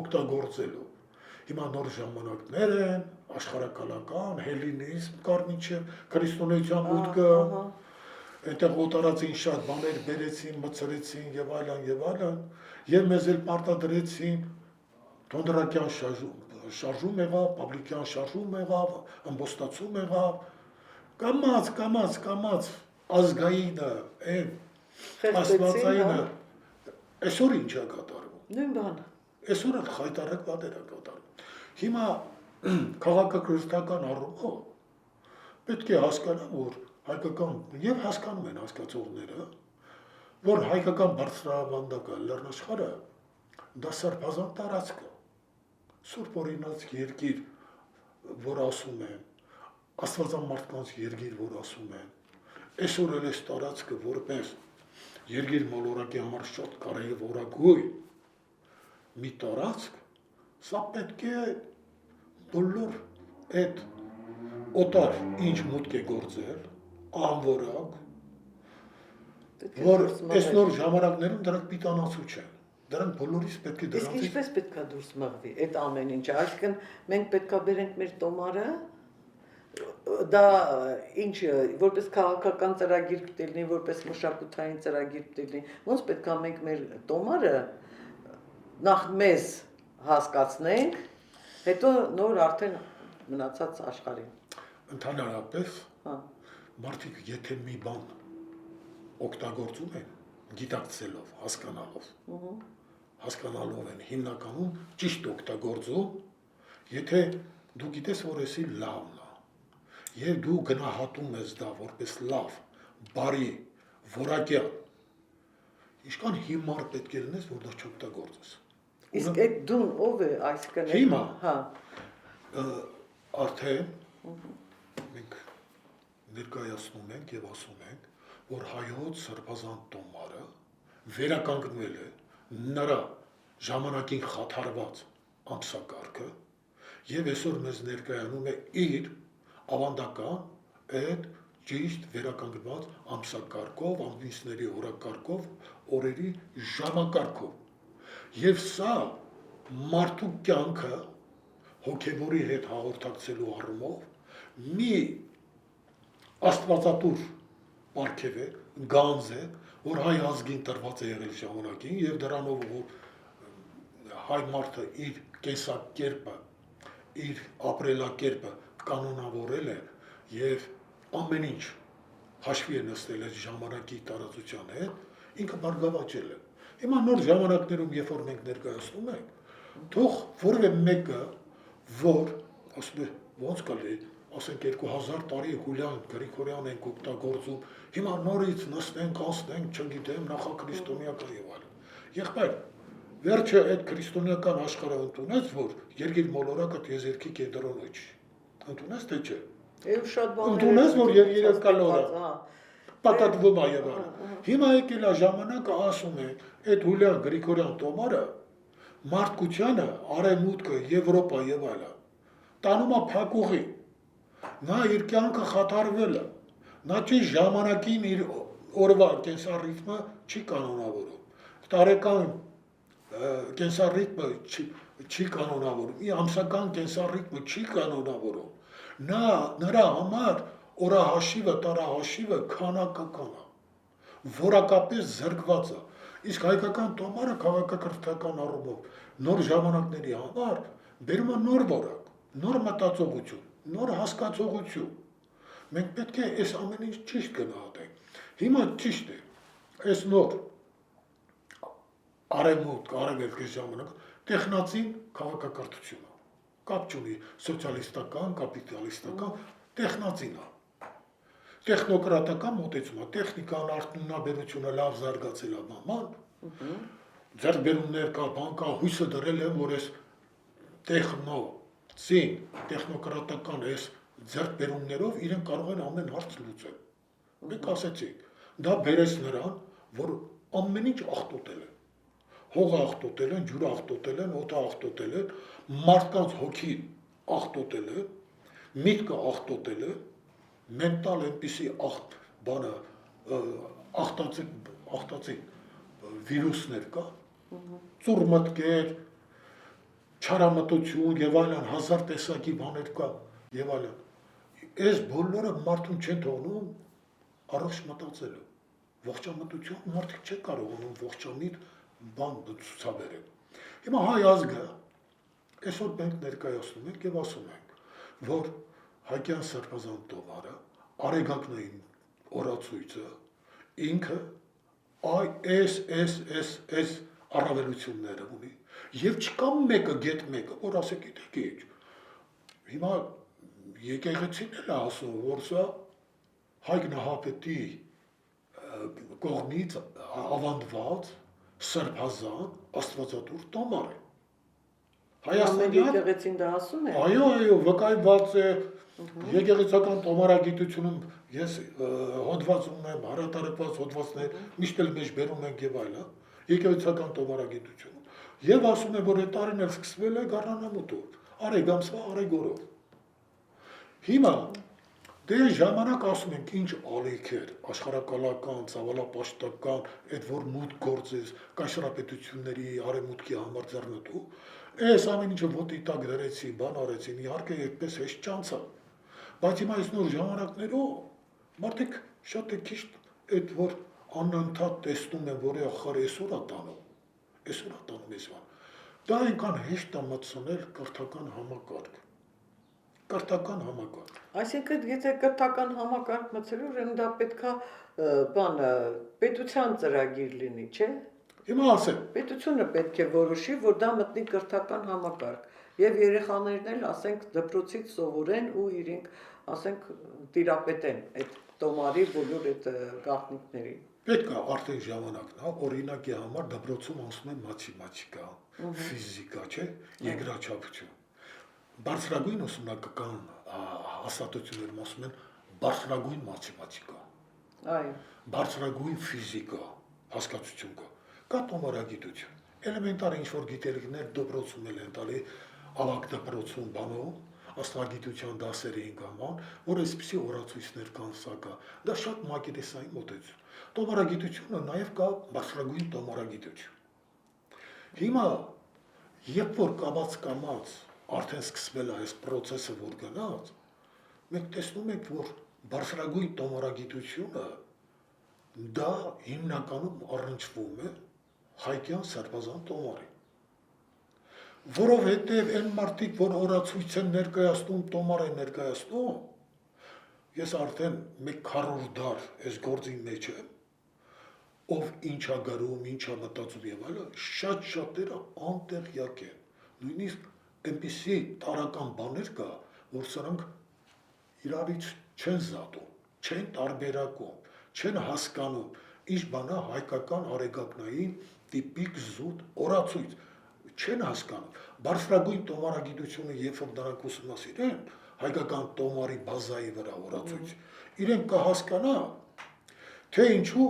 օգտագործելու։ Հիմա նոր ժամանակներ են, աշխարհակալական, հելինիզմ կար մինչև քրիստոնեության մուտքը, այնտեղ օտարածին շատ բաներ բերեցին, մցրեցին եւ այլն, եւ մեզ էլ պարտադրեցին Թոնդրակյան շարժում եղավ, Պավլիկյան շարժում եղավ, ամբոստացում եղավ, կամած ազգայինը, այն աստվածայինը, այսօր ինչ է կատարվում։ Նույն բանը։ Այսօր էլ խայտարակ բաներ է կատարվում։ Հիմա քաղաքակրթական առումով պետք է հասկանամ, որ հայկական եւ հասկանում են հասկացողները, որ հայկական բարձրավանդակը լեռնաշխարհը դա սարբազան տարածք է, սուրբ օրինաց երկիր, որ ասում են, աստվածամարդկանց երկիր, որ ասում են, այսօր էլ այս տարածքը որպես երկիր մոլորակի համար շատ կարևորագույն մի տարածք, սա պետք է բոլոր այդ օտար ինչ մուտք է գործել, անվորակ, որ այս նոր ժամանակներում դրանք պիտանացու չեն, դրանք բոլորիս պետք է Իսկ դրանցից ինչպես պետք է դուրս մղվի այդ ամեն ինչը, այսինքն մենք պետք է բերենք մեր տոմարը, դա ինչ, որպես քաղաքական ծրագիր կտելնի, որպես մշակութային ծրագիր կտելնի, ոնց պետք է մենք մեր տոմարը նախ մեզ հասկացնենք, հետո նոր արդեն մնացած աշխարհին։ ընդհանրապես Հա։ մարդիկ եթե մի բան օգտագործում են, գիտակցելով, հասկանալով են հիմնականում ճիշտ օգտագործում, եթե դու գիտես, որ էսի լավն է, եւ դու գնահատում ես դա որպես լավ, բարի, որակյալ, ինչքան հիմար պետք է լինես, որ դա չօգտագործես։ Իսկ այդ դուն ով է, այսինքն Հիմա։ հա, Արդեն մենք ներկայացնում ենք եւ ասում ենք, որ հայոց սրբազան տոմարը վերականգնվել է նրա ժամանակին խաթարված ամսակարգը եւ այսօր մեզ ներկայանում է իր ավանդական այդ ճիշտ վերականգնված ամսակարգով, ամիսների օրակարգով, օրերի ժամակարգով։ Եվ սա մարդու կյանքը հոգևորի հետ հաղորդակցելու առումով մի աստվածատուր պարգև է, գանձ է, որ հայ ազգին տրված է եղել ժամանակին եւ դրանով հայ մարդը իր կենսակերպը, իր ապրելակերպը կանոնավորել է եւ ամեն ինչ հաշվի է նստել այդ ժամանակի տարածության հետ, ինքը բարգավաճել է։ Հիմա նոր ժամանակներում, երբ որ մենք ներկայացնում ենք, թող որևէ մեկը, որ ասում է, ոնց կլի, ասենք 2000 տարի Հուլիան Գրիգորյան ենք օգտագործում, հիմա նորից նստենք, ասենք, չգիտեմ, նախաքրիստոնեական եւ այլն։ Եղբայր, վերջը այդ քրիստոնեական աշխարհը ընդունեց, որ երկիր մոլորակը տիեզերքի կենտրոնը չի։ Ընդունեց թե չէ։ եւ շատ բաներ Ընդունեց, որ երկիրակալ օրը հա։ պատատվում է եւ այլն։ Հիմա եկել է ժամանակը ասում է, այդ Հուլիան Գրիգորյան տոմարը մարդկությանը, արևմուտքը, Եվրոպա եւ այլն, տանում է փակուղի։ Նա իր կյանքը խաթարվել է։ Նա չի ժամանակին իր օրվա կենսառիթմը չի կանոնավորում։ Տարեկան կենսառիթմը չի կանոնավորում։ Իր ամսական կենսառիթմը չի կանոնավորում։ Նրա համար օրահաշիվը, տարահաշիվը քանակական է, որակապես զրկված է։ Իսկ հայկական տոմարը քաղաքակրթական առումով նոր ժամանակների համար բերում է նոր որակ, նոր մտածողություն, նոր հասկացողություն։ Մենք պետք է այս ամեն ինչ ճիշտ գնահատենք։ Հիմա ճիշտ է, այս նոր արևմուտք, արևելքի ժամանակ տեխնացին քաղաքակրթությունը կապ չունի սոցիալիստական, կապիտալիստական, տեխնացին է։ Տեխնոկրատական մոտեցումը, տեխնիկան, արդյունաբերությունը լավ զարգացել է բաման, ձեռքբերումներ կա, բան կա, հույսը դրել եմ, որ այս տեխնոկրատական այս ձեռքբերումներով իրեն կարող են ամեն հարց լուծել։ Մենք ասեցինք, Դա բերեց նրան, որ ամեն ինչ աղտոտել է։ Հողը աղտոտել են, ջուրը աղտոտել են, օդը աղտոտել են, մարդկանց հոգին աղտոտել է, միտքը աղտոտել է, մենտալ այնպիսի բանը աղտածի վիրուսներ կա, ծուռ մտքեր, չարամտություն եւ այլն, հազար տեսակի բաներ կա եւ այլն։ Այս բոլորը մարդուն չեն թողնում առաջ մտածելու։ Ողջամտություն մարդիկ չեն կարողանում ողջամիտ բան ցուցաբերել։ Հիմա հայ ազգը այսօր մենք ներկայացնում ենք եւ ասում ենք, որ Հայկյան Սրբազան տոմարը արեգակնային օրացույցը ինքը այս առավելությունները ունի եւ չկա մեկը գետ մեկը, որ ասե գիտեք ինչ։ Հիմա եկեղեցին էլ է ասում, որ սա Հայկ Նահապետի կողմից ավանդված սրբազան աստվածատուր տոմար է։ Ամեն եկեղեցին դա ասում է։ Այո, վկայված է եկեղեցական տոմարագիտությունում ես հոդված ունեմ, հարատարակված հոդվածներ, միշտ էլ մեջ բերում ենք եւ այլն, եկեղեցական տոմարագիտությունում։ Եվ ասում է, որ այդ տարին էլ սկսվել է գառնանամուտով, արեգամսվա արեգորով։ Հիմա դե ժամանակ ասում ենք ինչ ալիք էր, աշխարհակալական, ցավալապաշտական, այդ որ մուտք գործես, կայսերապետությունների արեմուտքի համար ձեռնտու, այս ամեն ինչը ոտի տակ դրեցի, բան արեցին, իհարկե այդպես հեշտ չանցավ։ Բայց հիմա այս նոր ժամանակներով մարդիկ շատ է քիչ այդ որ անընդհատ տեսնում են, որ ախր այսօր է տանում այս բան։ Դա այնքան հեշտ է մտցնել կրթական համակարգ։ Կրթական համակարգ։ Այսինքն, եթե կրթական համակարգ մտցելու, ուրեմն դա պետքա պետության ծրագիր լինի, չէ՞։ Հիմա ասեմ, Պետությունը պետք է որոշի, որ դա մտնի կրթական համակարգ, եւ երեխաներն էլ, ասենք, դպրոցից սովորեն ու իրենք, ասենք, տիրապետեն այդ տոմարի բոլոր այդ գաղտնիքներին։ պետք է արդեն ժամանակն է, օրինակի համար դպրոցում ասում են մաթեմատիկա, ֆիզիկա, չէ՞, երկրաչափություն։ Բարձրագույն ուսումնական հաստատություններում ասում են բարձրագույն մաթեմատիկա, Այո։ բարձրագույն ֆիզիկա, հասկացություն կա, կա տոմարագիտություն, էլեմենտար ինչ-որ գիտելիքներ դպրոցում էլ են տալի, ավագ դպրոցում բանում, աստղագիտության դասեր էին կաման, որ այսպիսի օրացույցներ կան սա կա, դա շատ մակերեսային մոտեցում։ Տոմարագիտությունը նաև կա բարձրագույն տոմարագիտություն։ Հիմա, երբ որ կամաց արդեն սկսվել է այս process-ը, որ գնաց, մենք տեսնում ենք, որ բարձրագույն տոմարագիտությունը դա հիմնականում առնչվում է Հայկյան Սրբազան տոմարին։ Որովհետև այն մարդիկ, որ օրացույց են ներկայացնում, տոմար են ներկայացնում, ես արդեն մեկ քառորդ դար այս գործի մեջ եմ, ով ինչա գրում, ինչա մտածում եւ այլն, շատ շատերը անտեղյակ են։ Նույնիսկ այնպիսի տարական բաներ կա, որ սրանք իրարից չեն զատում, չեն տարբերակում, չեն հասկանում, ինչ բան է հայկական արեգակնային տիպիկ զուտ օրացույց, չեն հասկանում։ Բարձրագույն տոմարագիտությունը, երբ որ դրանք ուսումնասիրեն, հայկական տոմարի բազայի վրա օրացույց, իրենք կհասկանա, թե ինչու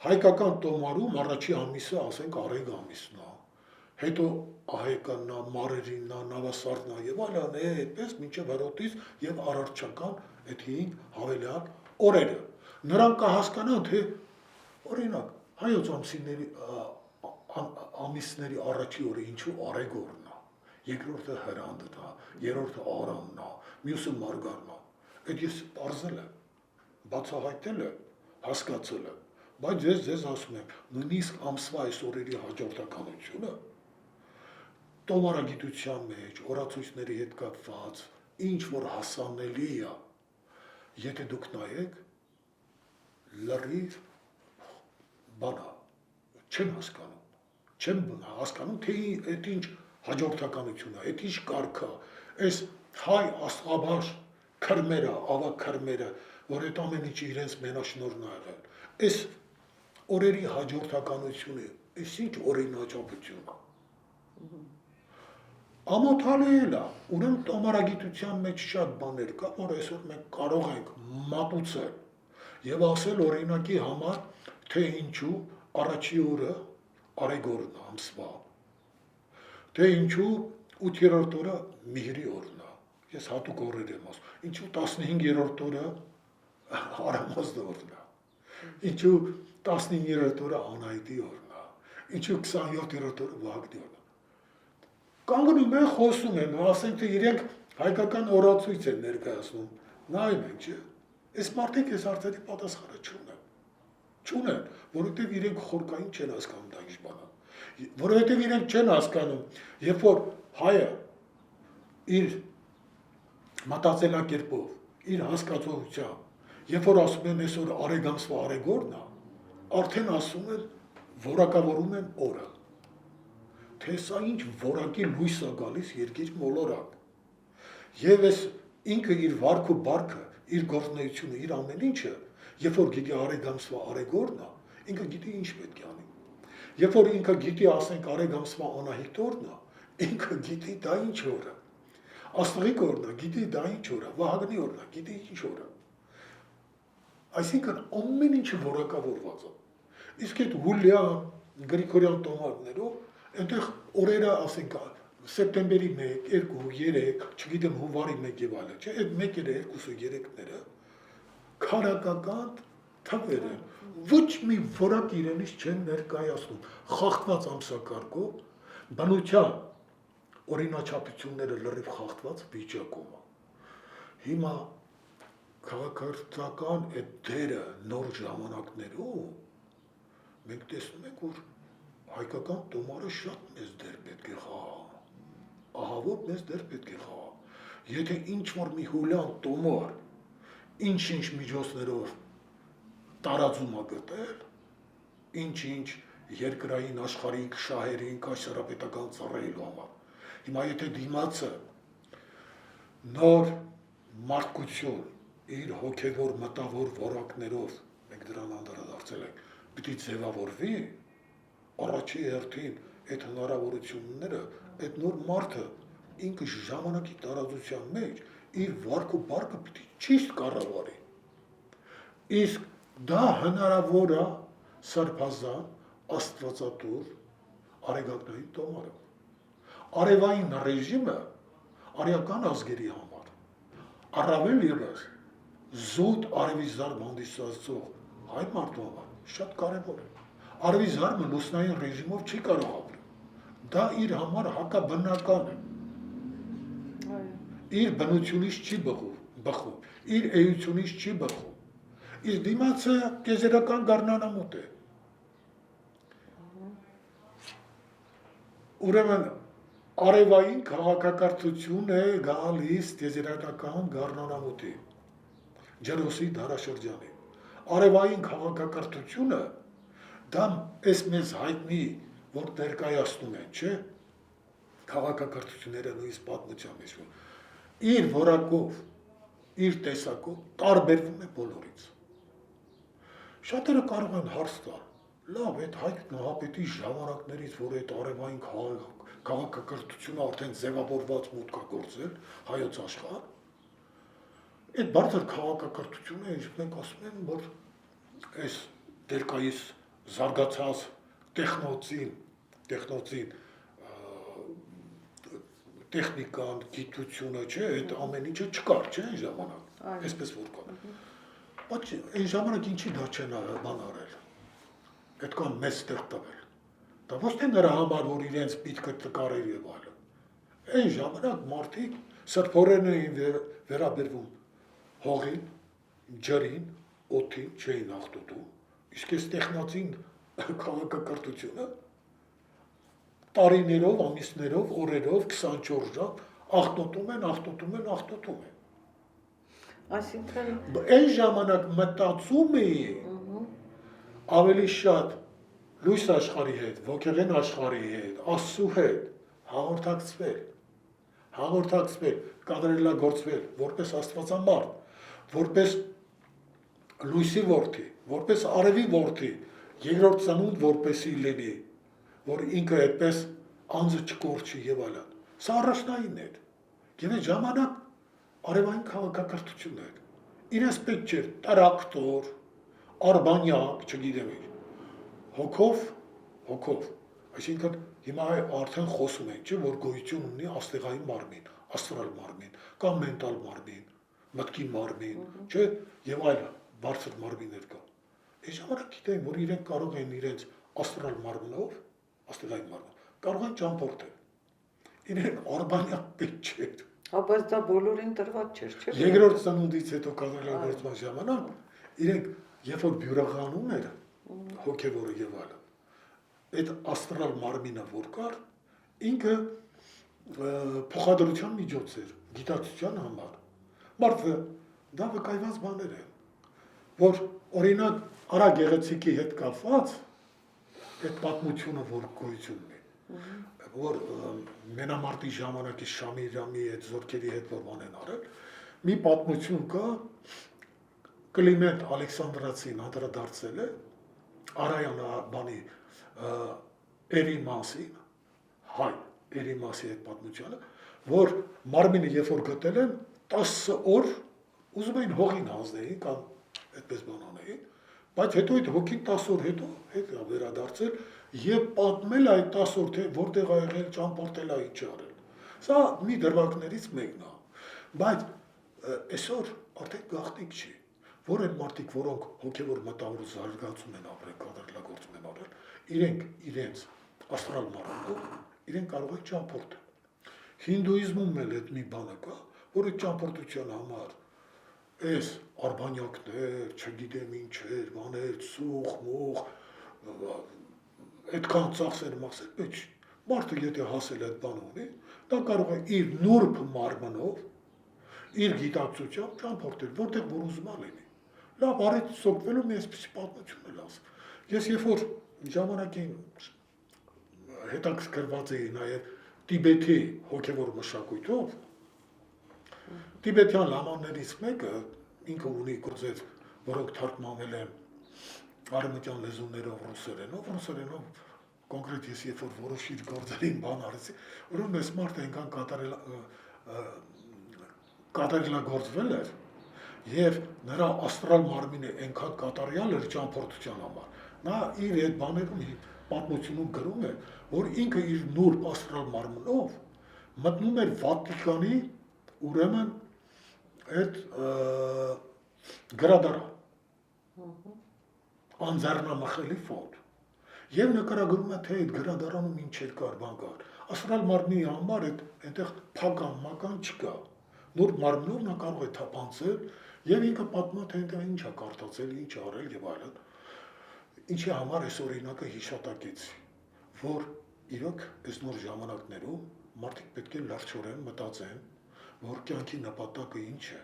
հայկական տոմարում առաջի ամիսը, ասենք, արեգ ամիսն է, հետո ահեկանն է, մարերինն է, նավասարդն է եւ այլն է, այդպես մինչեւ հրոտից եւ առարչական այդ 5 հավելյալ օրերը։ Նրանք կհասկանան, թե օրինակ հայոց ամիսների առաջի օրը ինչու արեգորն է, երկրորդը հրանդն է, երրորդը արամն է, մյուսը մարգարն է։ Այդ ես բարձել եմ, բացահայտել եմ, հասկացել եմ, բայց ձեզ ասում եմ, նույնիսկ ամսվա այս օրերի հաջորդականությունը տոմարագիտության մեջ, օրացույցների հետ կապված, ինչ որ հասանելի է, եթե դուք նայեք, լրիվ բանա, չեն հասկանում, թե այդ ինչ հաջորդականություն է, այդ ինչ կարգ է, այս հայ աստղաբար քրմերը, ավագ քրմերը, որ այդ ամեն ինչը իրենց մենաշնորհն է եղել, այս օրերի հաջորդականությունը, այս ինչ օրինաչափություն է։ Ամոթալի էլ է, ուրեմն տոմարագիտության մեջ շատ բաներ կա, որ այսօր մենք կարող ենք մատուցել եւ ասել օրինակի համար, թե ինչու առաջի օրը արեգորն ամսվա, թե ինչու 8-րդ օրը Միհրի օրն է։ Ես հատուկ օրեր եմ ասում, ինչու 15-րդ օրը Արամազդի օրն է, ինչու 19-րդ օրը Անահիտի օրն է, ինչու 27-րդ օրը Վահագնի օրն է։ Կանգնում են, խոսում են, ասենք թե իրենք հայկական օրացույց են ներկայացնում, նայում են, չէ՞։ Այս մարդիկ այս հարցերի պատասխանը չունեն, որովհետև իրենք խորքային չեն հասկանում դա ինչ բան է։ Որովհետև իրենք չեն հասկանում, երբ որ հայը իր մտածելակերպով, իր հասկացողությամբ, երբ որ ասում են այսօր արեգամսվա արեգորն է, արդեն ասում են, որակավորում են օրը։ Թե սա ինչ որակի լույս է գալիս երկիր մոլորակ։ Եվ այս ինքը իր վարք ու բարքը, իր գործունեությունը, իր ամեն ինչը, երբ որ գիտի արեգամսվա արեգորն է, ինքը գիտի ինչ պետք է անի։ Երբ որ ինքը գիտի, ասենք արեգամսվա Անահիտ օրն է, ինքը գիտի դա ինչ օր է։ Աստղիկ օրն է, գիտի դա ինչ օր է, Վահագնի օրն է, գիտի ինչ օր է։ Այսինքն ամեն ինչը որակավորված է։ Իսկ այդ Հուլիան, Գրիգորյան տոմարներով այնտեղ օրերը, ասենք, սեպտեմբերի 1, 2, 3, չգիտեմ հունվարի 1 եւ այլն, չէ՞, այդ 1-ը, 2-ը, 3-ները քարակական թվեր են։ Ոչ մի որակ իրենից չեն ներկայացնում, խախտված ամսակարգով, բնության օրինաչափությունները լրիվ խախտված վիճակում է։ Հիմա քաղաքական այդ դերը նոր ժամանակներում մենք տեսնում ենք, որ հայկական տոմարը շատ մեծ դեր պետք է խաղա, ահավոր մեծ դեր պետք է խաղա։ Եթե ինչ-որ մի Հուլիան տոմար ինչ-ինչ միջոցներով տարածում է գտել, ինչ-ինչ երկրային աշխարհիկ շահերին, կայսերապետական ծառայելու համար։ Հիմա եթե դիմացը նոր մարդկություն իր հոգևոր մտավոր որակներով, մենք դրան անդրադարձել ենք, պիտի ձևավորվի, առաջի հերթին այդ հնարավորությունները, այդ նոր մարդը ինքը ժամանակի տարածության մեջ իր վարք ու բարկը պիտի ճիշտ կառավարի։ Իսկ դա հնարավոր է սրբազան, աստվածատուր, արեգակնային տոմարով։ Արևային ռեժիմը արիական ազգերի համար, առավել ևս զուտ արևի զարմ հանդիսացող հայ մարդու համար շատ կարևոր է։ Արևի զարմը լուսնային ռեժիմով չի կարող ապրել։ Դա իր համար հակաբնական է։ Իր բնությունից չի բխում, իր էությունից չի բխում։ Իր դիմացը տիեզերական գառնանամուտ է։ Ուրեմն արևային քաղաքակրթություն է գալիս տիեզերական գառնանամուտի, ջրոսի դարաշրջանի։ Արևային քաղաքակրթությունը դա այս մեզ հայտնի, որ ներկայացնում են, չէ՞, քաղաքակրթությունները նույնիսկ պատմության մեջ, իր որակով, իր տեսակով տարբերվում է բոլորից։ Շատերը կարող են հարց տալ, լավ, այդ Հայկ Նահապետի ժամանակներից, որ այդ արևային քաղաքակրթությունը արդեն ձևավորված մուտք է գործել հայոց աշխարհ, այդ բարձր քաղաքակրթությունը, ինչ մենք ասում ենք, որ այս ներկայիս զարգացած տեխնոցին, տեխնիկան, գիտությունը, չէ, այդ ամեն ինչը չկար, չէ, այն ժամանակ, այսպես որ կա։ Բայց այն ժամանակ ինչի դա չեն բան արել, այդքան մեծ տեղ տվել։ Դա ոչ թե նրա համար, որ իրենց պիտքը տկարեր եւ այլն։ Այն ժամանակ մարդիկ սրբորեն էին վերաբերվում հողին, ջրին, օդին չէին աղտոտում, իսկ այս տեխնացին քաղաքակրթությունը տարիներով, ամիսներով, օրերով, 24 ժամ աղտոտում են։ Այսինքն այն ժամանակ մտածում էին ավելի շատ լույս աշխարհի հետ, ոգեղեն աշխարհի հետ, Աստծու հետ հաղորդակցվել, կատարելագործվել որպես աստվածամարդ, որպես լույսի որդի, որպես արևի որդի, երկրորդ ծնունդ որպեսի լինի, որ ինքը այդպես անձը չկորչի եւ այլն։ Սա առաջնային էր։ Եվ այդ ժամանակ արևային քաղաքակրթությունն էր։ Իրենց պետք չէր տրակտոր, արբանյակ, չգիտեմ ինչ, հոգով, այսինքն հիմա արդեն խոսում ենք, չէ, որ գոյություն ունի աստեղային մարմին, աստրալ մարմին, կամ մենտալ մարմին, մտքի մարմին, չէ, եւ այլ բարձր մարմիններ կա։ Այս ժամանակ գիտեն, որ իրենք կարող են իրենց աստրալ մարմնով, աստեղային մարմնով, կարող են ճամփորդել։ Իրեն արբանյակ պետք չէ։ Հա, բայց դա բոլորին տրված չէր, չէ՞։ Երկրորդ ծնունդից հետո կատարելագործման ժամանակ իրենք երբ որ բյուրեղանում էր հոգևորը եւ այլն, այդ աստրալ մարմինը որ կար, ինքը փոխադրության միջոց էր գիտակցության համար։ Մարդը դա վկայված բաներ են, որ օրինակ Արա Գեղեցիկի հետ կապված այդ պատմությունը որ գոյություն ունի, որ մենամարտի ժամանակի Շամիրամի այդ զորքերի հետ որ բան են արել, մի պատմություն կա Կլիմենտ Ալեքսանդրացին անդրադարձել է Արայան բանի Էրի մասին, հայ Էրի մասի այդ պատմությունը, որ մարմինը երբ որ գտել են 10 օր ուզում էին հողին հանձնեին կամ այդպես բան անեին, բայց հետո այդ հոգին 10 օր հետո վերադարձել եւ պատմել այդ 10 օր թե որտեղ ա եղել, ճամփորդել ա ինչ արել։ Սա մի դրվագներից մեկն է, բայց այսօր արդեն գաղտնիք չի, որ են մարդիկ, որոնք հոգևոր մտավոր զարգացում են ապրել, կատարելագործում են արել, իրենց աստրալ մարմնով իրենք կարող են ճամփորդել։ Հինդուիզմում էլ այդ մի բանը կա, որ այդ ճամփորդության համար այս արբանյակներ, չգիտեմ ինչեր, բաներ, սուխ, մուխ, այդքան ծախսեր մաքսեր, բայց մարդը եթե հասել այդ բանը ունի, դա կարող է իր նուրբ մարմնով, իր գիտակցությամբ ճամփորդել, որտեղ որ ուզում լինի։ Լավ, արեց սոկվելու մի այսպիսի պատմություն էլ ասում։ Ես երբ որ ժամանակին հետաքրքրված էի նաև Տիբեթի հոգևոր մշակույթով, տիբետյան լամաններից մեկը ինքը ունի գործեր, որոնք թարգմանվել են արևմտյան լեզուներով ռուսերենով կոնկրետ ես երբ որ որոշ իր գործերին բան արեցի, որոնք այս մարդը այնքան կատարելագործվել էր եւ նրա աստրալ մարմինը այնքան կատարյալ էր ճամփորդության համար։ Նա իր այդ բաներում պատմությունում գրում է, որ ինքը իր նուրբ աստրալ մարմնով մտնում էր Վատիկանի ուրեմն այդ գրադարան անձեռնամխելի ֆոնդ եւ նկարագրում է թե այդ գրադարանում ինչեր կար, բան կար։ Աստրալ մարմնի համար այդտեղ փական մական չկա։ Նուրբ մարմնով նա կարող է թափանցել եւ ինքը պատմում է թե այնտեղ ինչ է կարդացել, ինչ արել եւ այլն։ Ինչի համար այս օրինակը հիշատակեցի, որ իրոք այս նոր ժամանակներում մարդիկ պետք է լրջորեն մտածեն, որ կյանքի նպատակը ինչ է։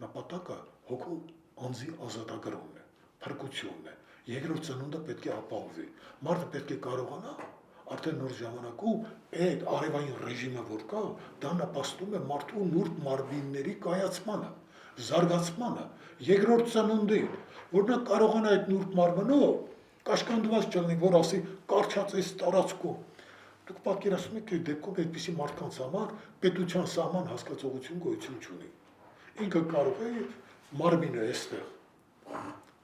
Նպատակը հոգու անձի ազատագրումն է, փրկությունն է։ Երկրորդ ծնունդը պետք է ապահովի։ Մարդը պետք է կարողանա արդեն նոր ժամանակում այդ արևային ռեժիմը որ կա, դա նպաստում է մարդու նուրբ մարմինների կայացմանը, զարգացմանը, երկրորդ ծնունդին, որ նա կարողանա այդ նուրբ մարմնով կաշկանդված չլինի, որ ասի կարճած այս տարածքում։ Դուք պատկերացնում եք, որ դեպքում այդպիսի մարդկանց համար պետության սահման հասկացողություն գոյություն չունի։ Ինքը կարող է մարմինը այստեղ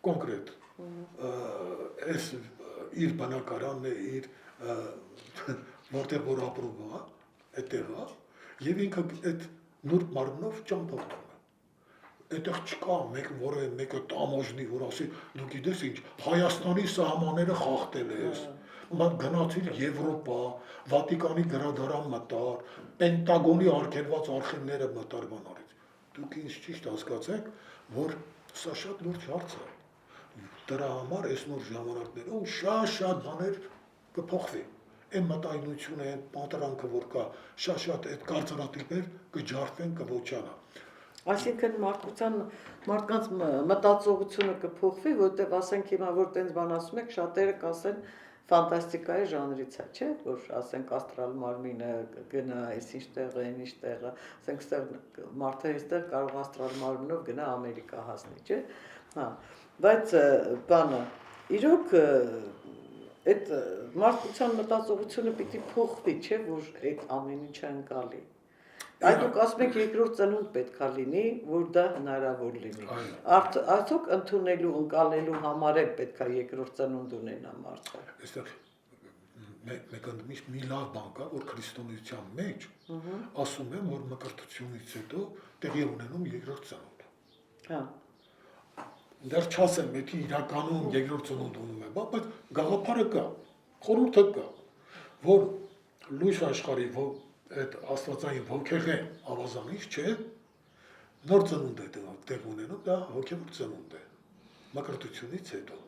կոնկրետ այս իր բնակարանն է, իր որտեղ որ ապրում է, այդտեղ է, եւ ինքը այդ նուրբ մարմնով ճամփորդում է։ Այդտեղ չկա մեկը տամոժնի, որ ասի, դու գիտես ինչ, Հայաստանի սահմանները խախտել ես, գնացիր Եվրոպա, Վատիկանի գրադարան մտար, Պենտագոնի արգելված արխիվները մտար բան արեց։ Դուք ինձ ճիշտ հասկացեք, որ սա շատ լուրջ հարց է։ Դրա համար այս նոր ժամանակներում շատ բաներ կփոխվի։ Այն մտայնությունը, այն պատրանքը, որ կա, շատ այդ կարծրատիպեր կջարդվեն, կոչանա։ Այսինքն մարդկանց մտածողությունը կփոխվի, որտեղ ասենք հիմա որ տենց բան ասում եք, շատերը կասեն ֆանտաստիկայի ժանրից է, չէ՞, որ ասենք աստրալ մարմինը գնա, այսինչ տեղը, այնինչ տեղը, ասենք այստեղ մարդը այստեղ կարող աստրալ մարմինով գնա Ամերիկա հասնի, չէ՞։ Հա, բայց բանը իրոք այդ մարդկության մտածողությունը պիտի փոխվի, չէ՞, որ այդ ամեն ինչը ընկալի։ Այդ դուք ասում եք երկրորդ ծնունդ պետքա լինի, որ դա հնարավոր լինի։ Արդյոք ընդունելու, ընկալելու համար է պետքա երկրորդ ծնունդ ունենա մարդը։ Այստեղ մեկ ընդմիշտ մի լավ բան կա, որ քրիստոնեության մեջ ասում են, որ մկրտությունից հետո տեղի ունենում երկրորդ ծնունդ։ Հա։ Դեռ չասեմ, եթե իրականում երկրորդ ծնունդ ունում է, բայց գաղափարը կա, խորհուրդը կա, որ լույս աշխարհի այդ աստվածային ոգեղեն ավազանից չէ, նոր ծնունդ է տեղ ունենում, դա հոգևոր ծնունդ է, մկրտությունից հետո։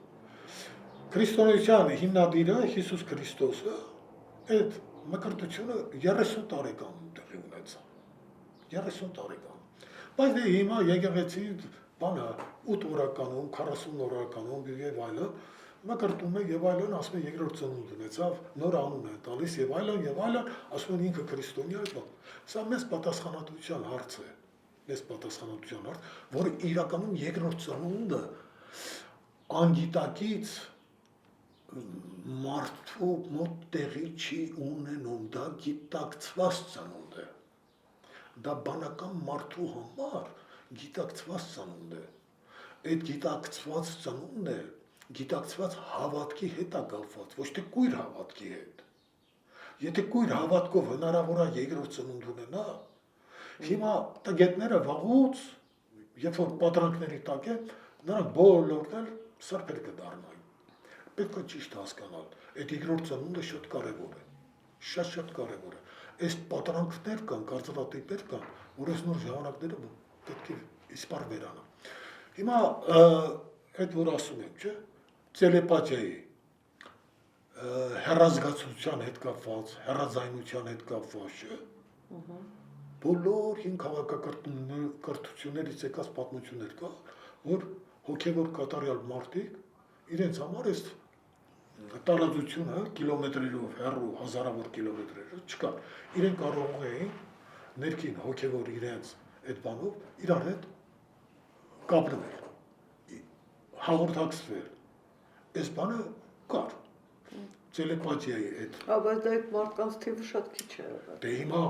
Քրիստոնեության հիմնադիրը Հիսուս Քրիստոսը այդ մկրտությունը 30 տարեկանում տեղի ունեցավ։ 30 տարեկան։ Բայց դե հիմա եկեղեցի բանը 8 օրականում, 40 օրականում եւ այլն մկրտում է եւ այլն, ասում է երկրորդ ծնունդ ունեցավ, նոր անուն է տալիս եւ այլն, ասում են ինքը քրիստոնյա է։ Սա մեծ պատասխանատվության հարց է, մեծ պատասխանատվության հարց, որ իրականում երկրորդ ծնունդը անգիտակից մարդու մոտ տեղի չի ունենում, դա գիտակցված ծնունդ է։ Դա բանական մարդու համար գիտակցված ծնունդ է։ Այդ գիտակցված ծնունդը գիտակցված հավատքի հետ է կապված, ոչ թե կույր հավատքի հետ։ Եթե կույր հավատքով հնարավոր է երկրորդ ծնունդ ունենա, հիմա տգետները վաղուց, երբ որ պատրանքների տակ են, նրանք բոլորն էլ սրբեր կդառնային։ Պետք է ճիշտ հասկանալ, այդ երկրորդ ծնունդը շատ կարևոր է, շատ կարևոր է։ Այս պատրանքներ կան, կարծրատիպեր կան, որ այս նոր ժամանակները պետք է իսպար վերանա։ Հիմա այդ որ ասում եմ, չէ, տելեպաթիայի հեռազգացության հետ կապված, հեռաձայնության հետ կապված, չէ։ Բոլոր հին քաղաքակրթություններից եկած պատմություններ կա, որ հոգևոր կատարյալ մարդիկ իրենց համար այս տարածությունը կիլոմետրերով հեռու, հազարավոր կիլոմետրերով չկա։ Իրենք կարող էին ներքին հոգևոր իրենց այդ բանով իրար հետ կապրվել, հաղորդակցվել։ Այս բանը կար։ Տելեպաթիայի այդ։ Բայց դա այդ մարդկանց թիվը շատ քիչ է։ Դե հիմա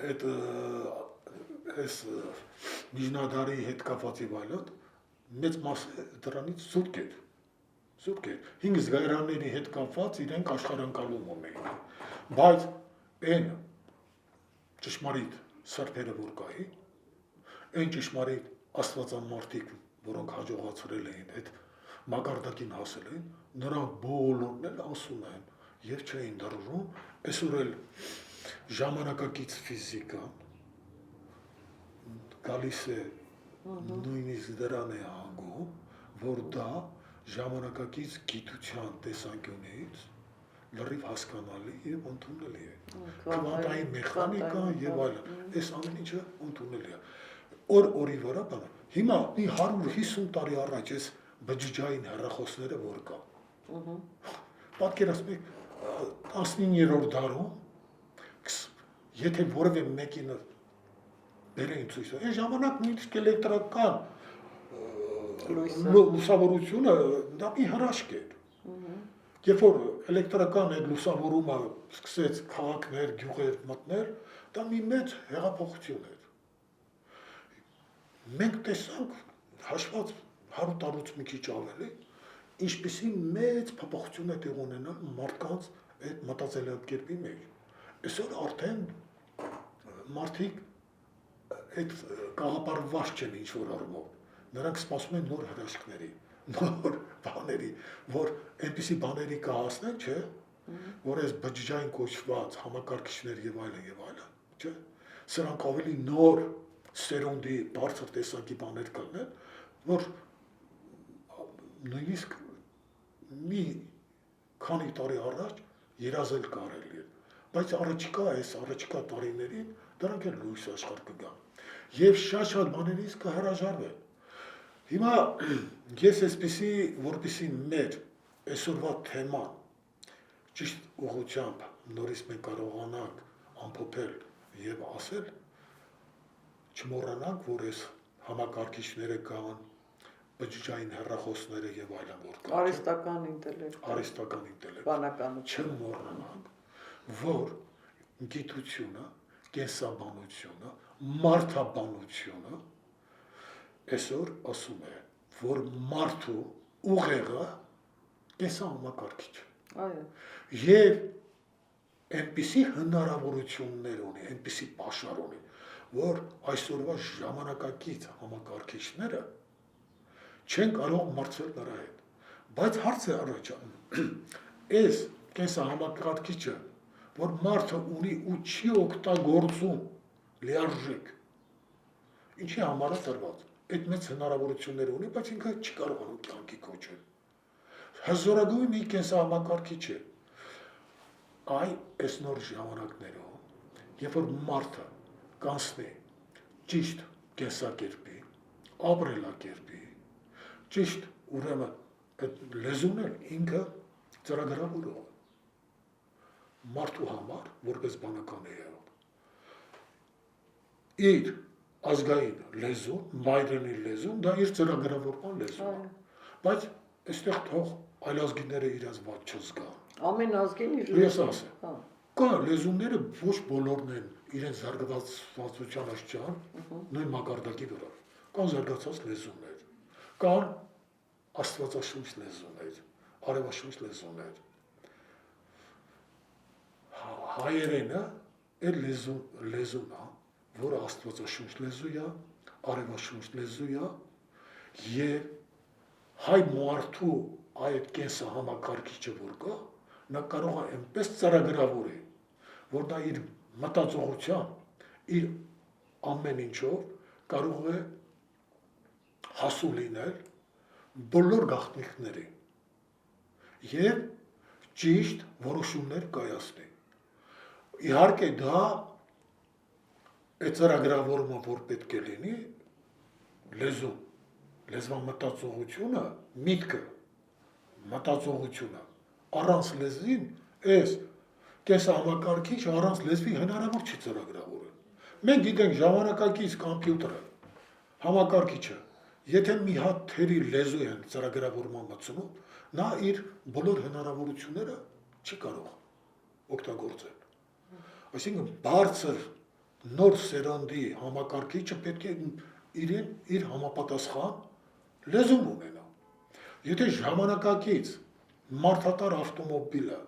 այդ այս միջնադարի հետ կապված եւ այլն մեծ մասը դրանից զուրկ էր։ 5 զգայարանների հետ կապված իրենք աշխարհանկալում ունեին։ Բայց այն ճշմարիտ սրբերը որ կային, այն ճշմարիտ աստվածամարտիկ, որոնք հաջողացրել էին այդ մակարդակին հասել են, նրանք բոլորն էլ ասում են եւ չէին դրվում, այսօր էլ ժամանակակից ֆիզիկան գալիս է նույնիսկ դրան է հանգում, որ դա ժամանակակից գիտության տեսանկյունից լրիվ հասկանալի եւ ընդունելի է։ Քվանտային մեխանիկան եւ այլն, այս ամեն ինչը ընդունելի է։ Օրի վրա բանը։ Հիմա մի 150 տարի առաջ այս բջջային հեռախոսները որ կա։ Պատկերացնեք 19-րդ դարում եթե որևէ մեկին բերեին ցույց, այն ժամանակ նույնիսկ էլեկտրական լուսավորությունը դա մի հրաշք էր։ Երբ որ էլեկտրական այդ լուսավորումը սկսեց քաղաքներ, գյուղեր մտնել, դա մի մեծ հեղափոխություն էր։ Մենք տեսանք հաշված 100 տարուց մի քիչ ավելի, ինչպիսի մեծ փոփոխություն է տեղ ունենալ մարդկանց այդ մտածելակերպի մեջ։ Այսօր արդեն մարդիկ այդ գաղափարված չեն ինչ-որ առումով։ Նրանք սպասում են նոր հրաշքների, նոր բաների, որ այնպիսի բաների կհասնեն, չէ, որ այս բջջային կոչված համակարգիչներ եւ այլն, չէ, սրանք ավելի նոր սերունդի բարձր տեսակի բաներ կլինեն, որ նույնիսկ մի քանի տարի առաջ երազել կարելի է, բայց առաջիկա տարիներին դրանք էլ լույս աշխարհ կգան եւ շատ բաներից կհրաժարվեն։ Հիմա ես այսպեսի, որպեսի մեր այսօրվա թեման ճիշտ ուղղությամբ նորից մենք կարողանանք ամփոփել եւ ասել, չմոռանանք, որ այս համակարգիչները կան, բջջային հեռախոսները եւ այլն որ կան։ Արհեստական ինտելեկտ, բանականություն, չմոռանանք, որ գիտությունը կենսաբանությունը, մարդաբանությունը այսօր ասում է, որ մարդու ուղեղը կենսահամակարգիչ է։ Այո։ Եվ այնպիսի հնարավորություններ ունի, այնպիսի պաշար ունի, որ այսօրվա ժամանակակից համակարգիչները չեն կարող մրցել նրա հետ։ Բայց հարց է առաջանում, այս կենսահամակարգիչը, որ մարդը ունի ու չի օգտագործում լիարժեք, ինչի համար է տրված, այդ մեծ հնարավորություններ ունի, բայց ինքը չի կարողանում կյանքի կոչել։ Հզորագույն մի կենսահամակարգիչ է։ Այս նոր ժամանակներում, երբ որ մարդը կանցնի ճիշտ կենսակերպի, ապրելակերպի, ճիշտ ուրեմն այդ լեզուն էլ ինքը ծրագրավորող է մարդու համար, որպես բանական է եղել։ Իր ազգային լեզուն, մայրենի լեզուն, դա իր ծրագրավորման լեզուն է։ Բայց այստեղ թող այլազգիները իրենց ված չզգան։ Ամեն ազգին իր Ես ասեմ, կա լեզուները ոչ բոլորն են իրենց զարգացվածության աշխարհ, նույն մակարդակի վրա։ Կան զարգացած լեզուներ, կան աստվածաշունչ լեզուներ, արևաշունչ լեզուներ։ Հայերենը այդ լեզուն է, որը աստվածաշունչ լեզու է, արևաշունչ լեզու է, եւ հայ մարդու այդ կենսահամակարգիչը որ կա, նա կարող է այնպես ծրագրավորել, որ դա իր մտածողության, իր ամեն ինչով կարող է հասու լինել բոլոր գաղտնիքներին եւ ճիշտ որոշումներ կայացնի։ Իհարկե դա այդ ծրագրավորումը որ պետք է լինի լեզու, լեզվան մտածողությունը, միտքը, մտածողությունը առանց լեզվին այս կենսահամակարգիչ առանց լեզվի հնարավոր չի ծրագրավորել։ Մենք գիտենք ժամանակակից կոմպյուտերը, համակարգիչը, եթե մի հատ թերի լեզու են ծրագրավորման մտցնում, նա իր բոլոր հնարավորությունները չի կարող օգտագործել։ Այսինքն բարձր նոր սերնդի համակարգիչը պետք է իր համապատասխան լեզուն ունենա։ Եթե ժամանակակից մարդատար ավտոմոբիլը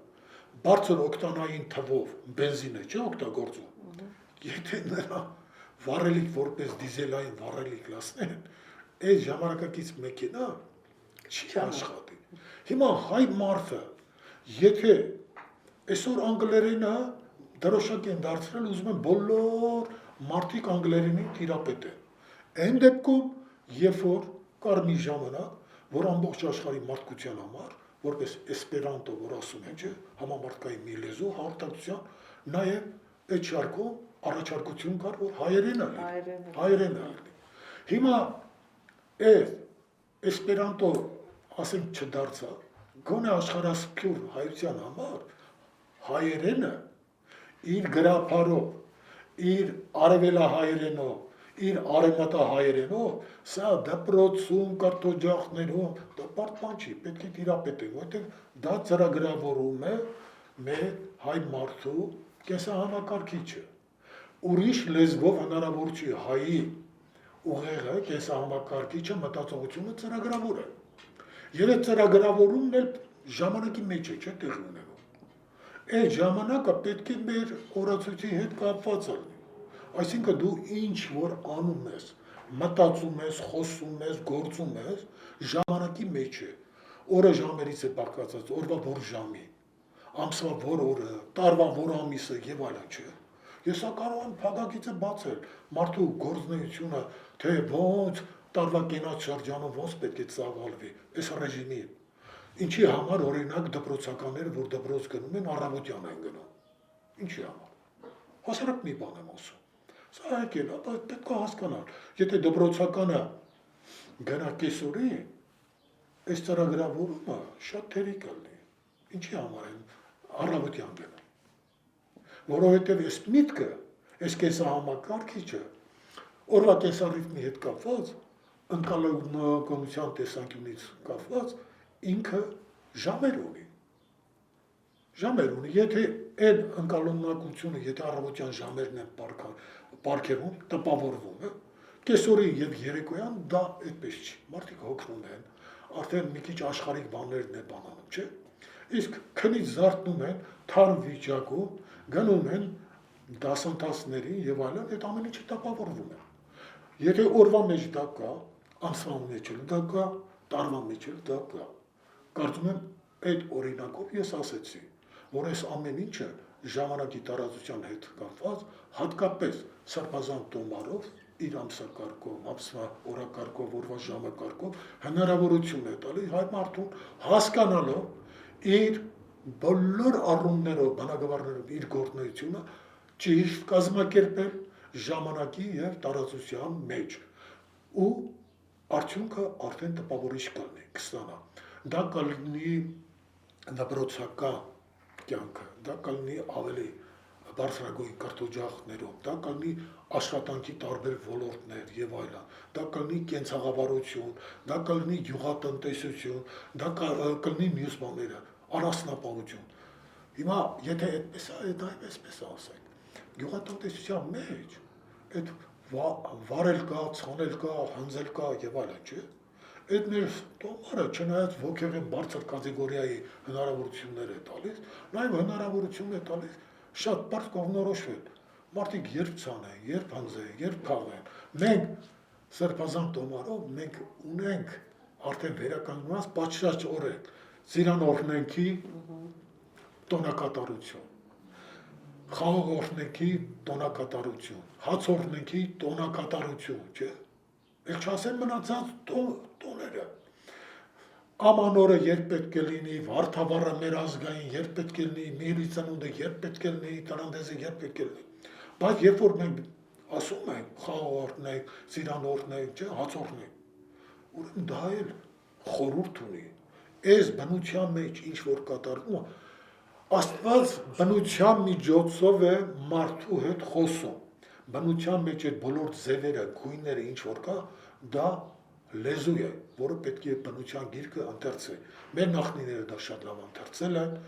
բարձր օկտանային թվով բենզինը չի օգտագործում, եթե նրա վառելիք որպես դիզելային վառելիք լացնեն, այս ժամանակակից մեքենա չի աշխատի։ Հիմա հայ մարդը, եթե այսօր անգլերենը դրոշակ են դարձրել, ուզում են բոլոր մարդիկ անգլերենին տիրապետեն։ Այն դեպքում, երբ որ կար մի ժամանակ, որ ամբողջ աշխարհի մարդկության համար, որպես էսպերանտո, որ ասում են, չէ, համամարտկային մի լեզու, հաղորդակցության, նաև այդ շարքում առաջարկություն կար, որ հայերենը լինի։ Հիմա այս էսպերանտո, ասենք, չդարձավ, գոնե աշխարհասփյուր հայության համար հայերենը իր գրափարով, իր արևելահայերենով, իր արևմտահայերենով, սա դպրոցում, կարտոջախներում, դա պարտման չի, պետք է տիրապետենք, որտեղ դա ծրագրավորում է մեր հայ մարդու կենսահամակարգիչը։ Ուրիշ լեզվով հնարավոր չի հայի ուղեղը, կենսահամակարգիչը, մտածողությունը ծրագրավոր է։ Եվ այդ ծրագրավորումն էլ ժամանակի մեջ է, չէ՞ տեղի ունենում։ Այդ ժամանակը պետք է մեր օրացույցի հետ կապված լինի։ Այսինքն դու ինչ որ անում ես, մտածում ես, խոսում ես, գործում ես, ժամանակի մեջ է։ Օրը ժամերից է բաղկացած, օրվա որ ժամի, ամսվա որ օրը, տարվա որ ամիսը եւ այլն, չէ։ Ես կարող եմ փակագիծը բացել, մարդու գործունեությունը, թե ոնց տարվա կենաց շրջանում ոնց պետք է ծավալվի, այս ռեժիմի։ Ինչի համար օրինակ դպրոցականները, որ դպրոց գնում են, առավոտյան են գնում։ Ինչի համար։ Հասարակ մի բան եմ ասում։ Սա եկել, բայց պետք է հասկանալ, եթե դպրոցականը գնա կեսօրի, այս ծրագրավորումը շատ թերի կլինի։ Ինչի համար են առավոտյան գնում։ Որովհետև այս միտքը, այս կենսահամակարգիչը, օրվա կենսառիթմի հետ կապված, ընկալողության տեսանկյունից կապված, ինքը ժամեր ունի։ Եթե Այդ ընկալունակությունը, եթե առավոտյան ժամերն են պարգևում, տպավորվում է, կեսօրին եւ երեկոյան դա այդպես չի։ Մարդիկ հոգնում են, արդեն մի քիչ աշխարհիկ բաներն է բանանում, չէ՞։ Իսկ քնից զարթնում են, թարմ վիճակում, գնում են դասընթացներին եւ այլն, այդ ամեն ինչը տպավորվում է։ Եթե օրվա մեջ դա կա, ամսվա մեջ էլ դա կա, տարվա մեջ էլ դա կա։ Կարծում եմ այդ օրինակով ես ասեցի, որ այս ամեն ինչը ժամանակի տարածության հետ կապված, հատկապես սրբազան տոմարով, իր ամսակարգով, ամսվա օրակարգով, օրվա ժամակարգով հնարավորություն է տալիս հայ մարդուն հասկանալով իր բոլոր առումներով, բնագավառներով իր գործունեությունը ճիշտ կազմակերպել ժամանակի եւ տարածության մեջ ու արդյունքը արդեն տպավորիչ կլինի, կստանա։ Դա կլինի դպրոցական կյանքը, դա կլինի ավելի բարձրագույն կրթօջախներում, դա կլինի աշխատանքի տարբեր ոլորտներ եւ այլն, դա կլինի կենցաղավարություն, դա կլինի գյուղատնտեսություն, դա կլինի մյուս բաները, առանձնապահություն։ Հիմա եթե այդպես է, դա այսպես ասենք, գյուղատնտեսության մեջ այդ վարել կա, ցանել կա, հնձել կա եւ այլն, չէ՞։ Այդ մեր տոմարը չնայած ոգեղեն բարձր կատեգորիայի հնարավորություններ է տալիս, նաեւ հնարավորություն է տալիս շատ բարձ կողմնորոշվել։ Մարդիկ երբ ցանեն, երբ հնձեն, երբ քաղեն։ Մենք սրբազան տոմարով մենք ունենք արդեն վերականգնված պատշաճ օրենք, ծիրան օրհնենքի տոնակատարություն, խաղող օրհնենքի տոնակատարություն, հաց օրհնենքի տոնակատարություն, չէ՞։ Ել չասեմ մնացած տոները։ Ամանորը երբ պետք է լինի, վարդավառը մեր ազգային երբ պետք է լինի, միրի ծնունդը երբ պետք է լինի, տնանդեզը երբ պետք է լինի։ Բայց երբ որ մենք ասում ենք խաղ օրհնենք, ծիրան օրհնենք, չէ, հաց օրհնենք, ուրեմն դա էլ խորհուրդ ունի։ Այս բնության մեջ ինչ որ կատարվում է, Աստված բնության միջոցով է մարդու հետ խոսում։ Բնության մեջ այդ բոլոր ձևերը, գույները, ինչ որ կա, դա լեզու է, որը պետք է բնության գիրկը ընթերցվի։ Մեր նախնիները դա շատ լավ ընթերցել են,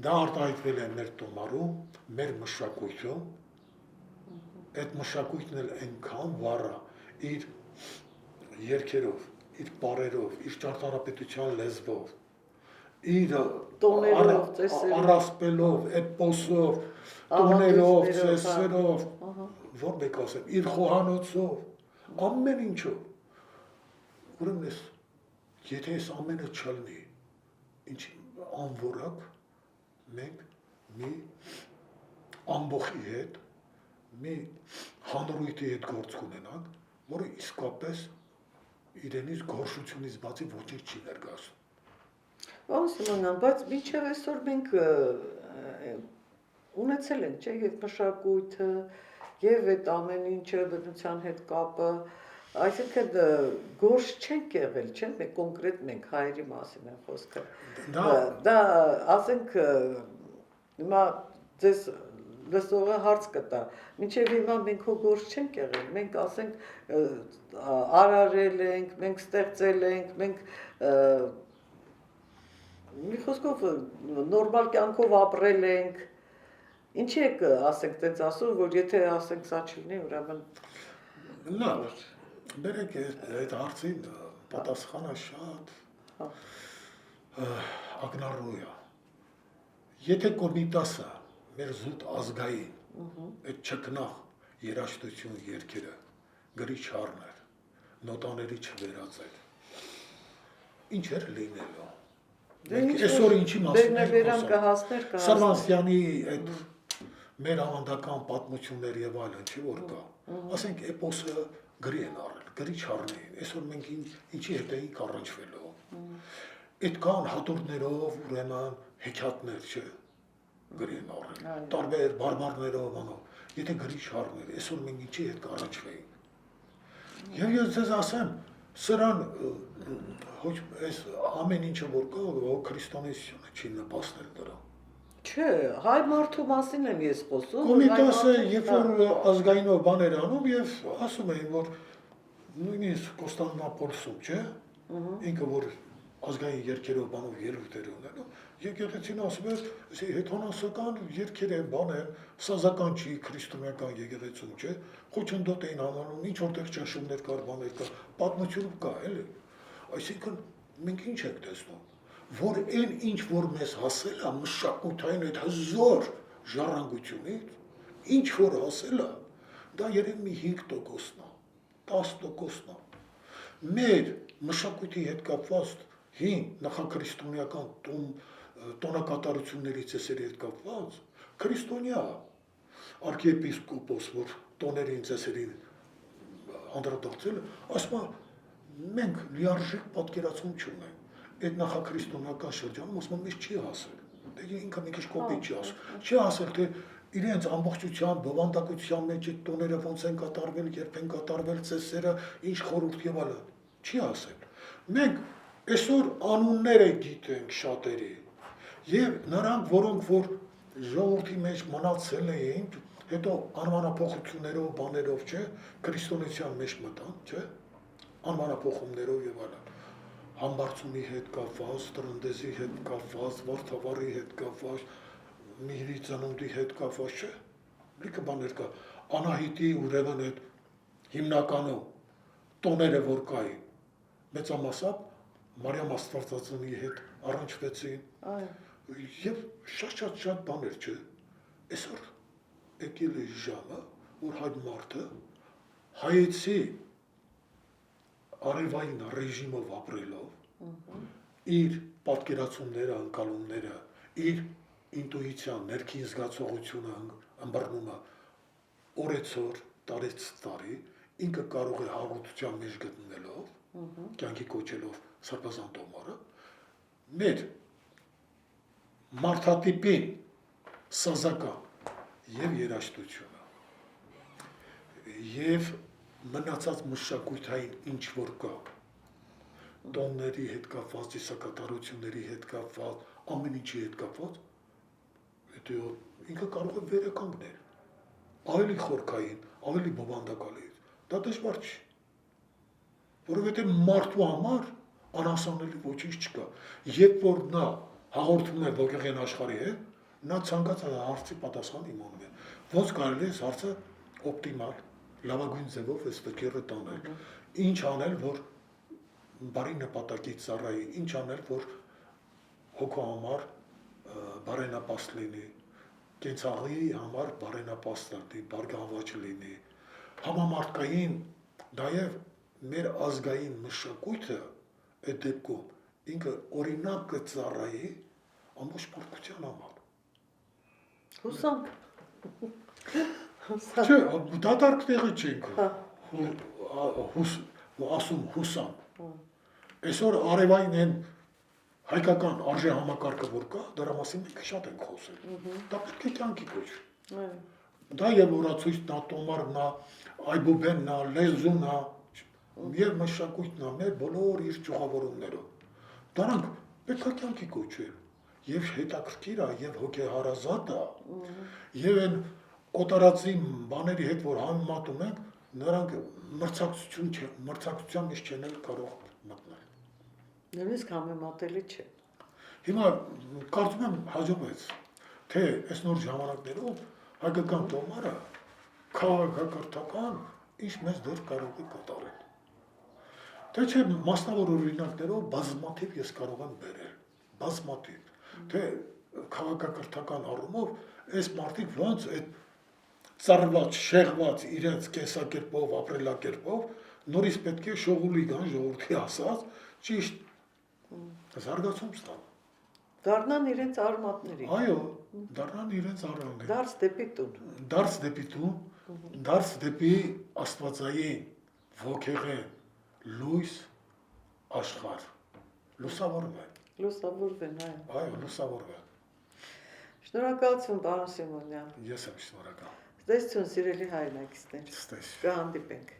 դա արտահայտվել է մեր տոմարում, մեր մշակույթում։ Այդ մշակույթն էլ այնքան վառ է իր երգերով, իր պարերով, իր ճարտարապետության լեզվով, իր տոներով, ծեսերով, առասպելով, էպոսով, տոներով, ծեսերով, որ մեկ ասեմ, իր խոհանոցով, ամեն ինչով։ Ուրեմն ես, եթե ես ամենը չլնի, ինչ անվորակ, մենք մի ամբոխի հետ, մի հանրույթի հետ գործ կունենանք, որը իսկապես իրենից գորշությունից բացի ոչինչ չի ներկայացնում։ Պարոն Սիմոնյան, բայց մինչև այսօր մենք ունեցել ենք, չէ, եւ մշակույթը, եւ այդ ամեն ինչը բնության հետ կապը, այսինքն գորշ չենք եղել, չէ՞, մենք կոնկրետ մենք հայերի մասին է խոսքը։ Դա ասենք հիմա ձեզ լսողը հարց կտա, մինչև հիմա մենք հո գորշ չենք եղել, մենք ասենք արարել ենք, մենք ստեղծել ենք, մենք մի խոսքով նորմալ կյանքով ապրել ենք, ինչի եք ասենք տենց ասում, որ եթե ասենք սա չլինի, ուրեմն լավ, բերեք այդ հարցին պատասխանը շատ ակնառու է։ Եթե Կոմիտասը մեր զուտ ազգային այդ չքնաղ երաժշտություն երգերը գրի չառներ, նոտաների չվերածել, ինչ էր լինելու։ Այսօր ինչի մասին ենք խոսում։ Սարվանսյանի այդ մեր ավանդական պատմություններ եւ այլն չի որ կա։ Ասենք էպոսը գրի են առել, գրի չառնեին։ Այսօր մենք ինչի հետ էինք առնչվելու։ Այդ կան հատորներով ուրեմն հեքիաթներ, չէ՞։ Գրի են առել։ Տարբեր բարբարներով անով։ Եթե գրի չառներ, այսօր մենք ինչի հետ կառնչվեինք։ Եվ ես ձեզ ասեմ, սրան ոչ այս ամեն ինչը որ կա, քրիստոնեությունը չի նպաստել դրան։ Չէ, հայ մարդու մասին եմ ես խոսում։ Կոմիտասը երբ որ ազգայինով բաներ անում եւ ասում էին, որ նույնիսկ Կոստանդնուպոլսում, չէ, ինքը որ ազգային երկերով բանով ելույթեր ունենա, եկեղեցին ասում է, հեթանոսական երկեր են, բան են, սազական չի, քրիստոնեական եկեղեցում չէ, խոչընդոտ էին համանում, ինչ որտեղ ճնշումներ կար, բաներ կար, պատմություն կա, էլի։ Այսինքն մենք ինչ ենք տեսնում, որ այն ինչ որ մեզ հասել է մշակութային այդ հզոր ժառանգությունից, ինչ որ հասել է, դա երևի մի 5%-ն է, 10%-ն է։ Մեր մշակույթի հետ կապված հին նախաքրիստոնեական տոնակատարությունների ծեսերի հետ կապված քրիստոնյա արքիեպիսկոպոս, որ տոներին ծեսերին անդրադարձել է, ասում է մենք լիարժեք պատկերացում չունենք։ Այդ նախաքրիստոնեական շրջանում ասում է մեզ չի հասել։ Դե ինքը մի քիչ կոպիտ չի ասում։ Չի հասել թե իրենց ամբողջության բովանդակության մեջ այդ տոները ոնց են կատարվել, երբ են կատարվել ծեսերը, ինչ խորհուրդ եւ այլն։ Չի հասել։ Մենք այսօր անունները գիտենք շատերի եւ նրանք, որոնք որ ժողովրդի մեջ մնացել էին, հետո անվանափոխություններով, բաներով, չէ, քրիստոնեության մեջ մտան, չէ, անվանափոխումներով եւ այլն։ Համբարձումի հետ կապված, տրնդեզի հետ կապված, վարդավառի հետ կապված, Միհրի ծնունդի հետ կապված, չէ, լիքը բաներ կա, Անահիտի ուրեմն այդ հիմնականում տոները որ կային, մեծամասամբ Մարիամ Աստվածածնի հետ առնչվեցին, եւ շատ բաներ, չէ, այսօր եկել է ժամը, որ հայ մարդը հայեցի արևային ռեժիմով ապրելով իր պատկերացումները, ընկալումները, իր ինտուիցիան, ներքին զգացողությունը ըմբռնում է օրեցօր, տարեց տարի, ինքը կարող է հաղորդության մեջ գտնելով, կյանքի կոչելով Սարբազան տոմարը, մեր մարդատիպին սազական եւ երաժշտությունը եւ մնացած մշակութային ինչ որ կա, տոնների հետ կապված, ծիսակատարությունների հետ կապված, ամեն ինչի հետ կապված, հետո ինքը կարող է վերականգնել, ավելի խորքային, ավելի բովանդակալի, դա դժվար չի, որովհետև մարդու համար անհասանելի ոչինչ չկա, երբ որ նա հաղորդում է ոգեղեն աշխարհի հետ, նա ցանկացած հարցի պատասխան իմանում է, ոնց կարելի է հարցը օպտիմալ, լավագույն ձևով այս վկերը տանել, ինչ անել, որ բարի նպատակի ծառայի, ինչ անել, որ հոգու համար բարենապաստ լինի, կենցաղի համար բարենապաստ լինի, բարգավաճ լինի, համամարտկային, նաև մեր ազգային մշակույթը այդ դեպքում ինքը օրինակ կծառայի ամբողջ մարդկության համար։ Հուսանք։ Չէ, դատարկ տեղը չենք ասում հուսանք։ Այսօր արևային են հայկական արժե համակարգը որ կա, դրա մասին մենք շատ ենք խոսել։ Դա պետք է կյանքի կոչվի։ Դա եւ օրացույցն է, տոմարն է, այբուբենն է, լեզուն է, եւ մշակույթն է, մեր բոլոր իր ճյուղավորումներով։ Դրանք պետք է կյանքի կոչվեն։ Եվ հետաքրքիր է, եւ հոգեհարազատ է, եւ այն օտարածի բաների հետ որ համեմատում ենք, նրանք մրցակցության մեջ չեն կարող մտնել։ Նույնիսկ համեմատելի չէ։ Հիմա կարծում եմ հաջողվեց, թե այս նոր ժամանակներով հայկական տոմարը քաղաքակրթական ինչ մեծ դեր կարող է կատարել։ Թե չէ մասնավոր օրինակներով բազմաթիվ ես կարող եմ բերել, բազմաթիվ, թե քաղաքակրթական առումով այս մարդիկ ոնց այդ ծառված, շեղված իրենց կենսակերպով, ապրելակերպով, նորից պետք է շողուլի գան ժողովրդի ասած, ճիշտ զարգացում ստան։ Դառնան իրենց արմատների։ Այո, դառնան իրենց արմատների։ Դարձ դեպի տուն։ Դարձ դեպի տուն, դարձ դեպի աստվածային, ոգեղեն, լույս, աշխարհ, լուսավորվեն։ Լուսավորվեն, այո։ Այո, լուսավորվեն։ Շնորհակալություն, պարոն Սիմոնյան։ Ես եմ շնորհակալ։ Տեսություն, սիրելի հայրենակիցներ։ Ստես։ Կհանդիպենք։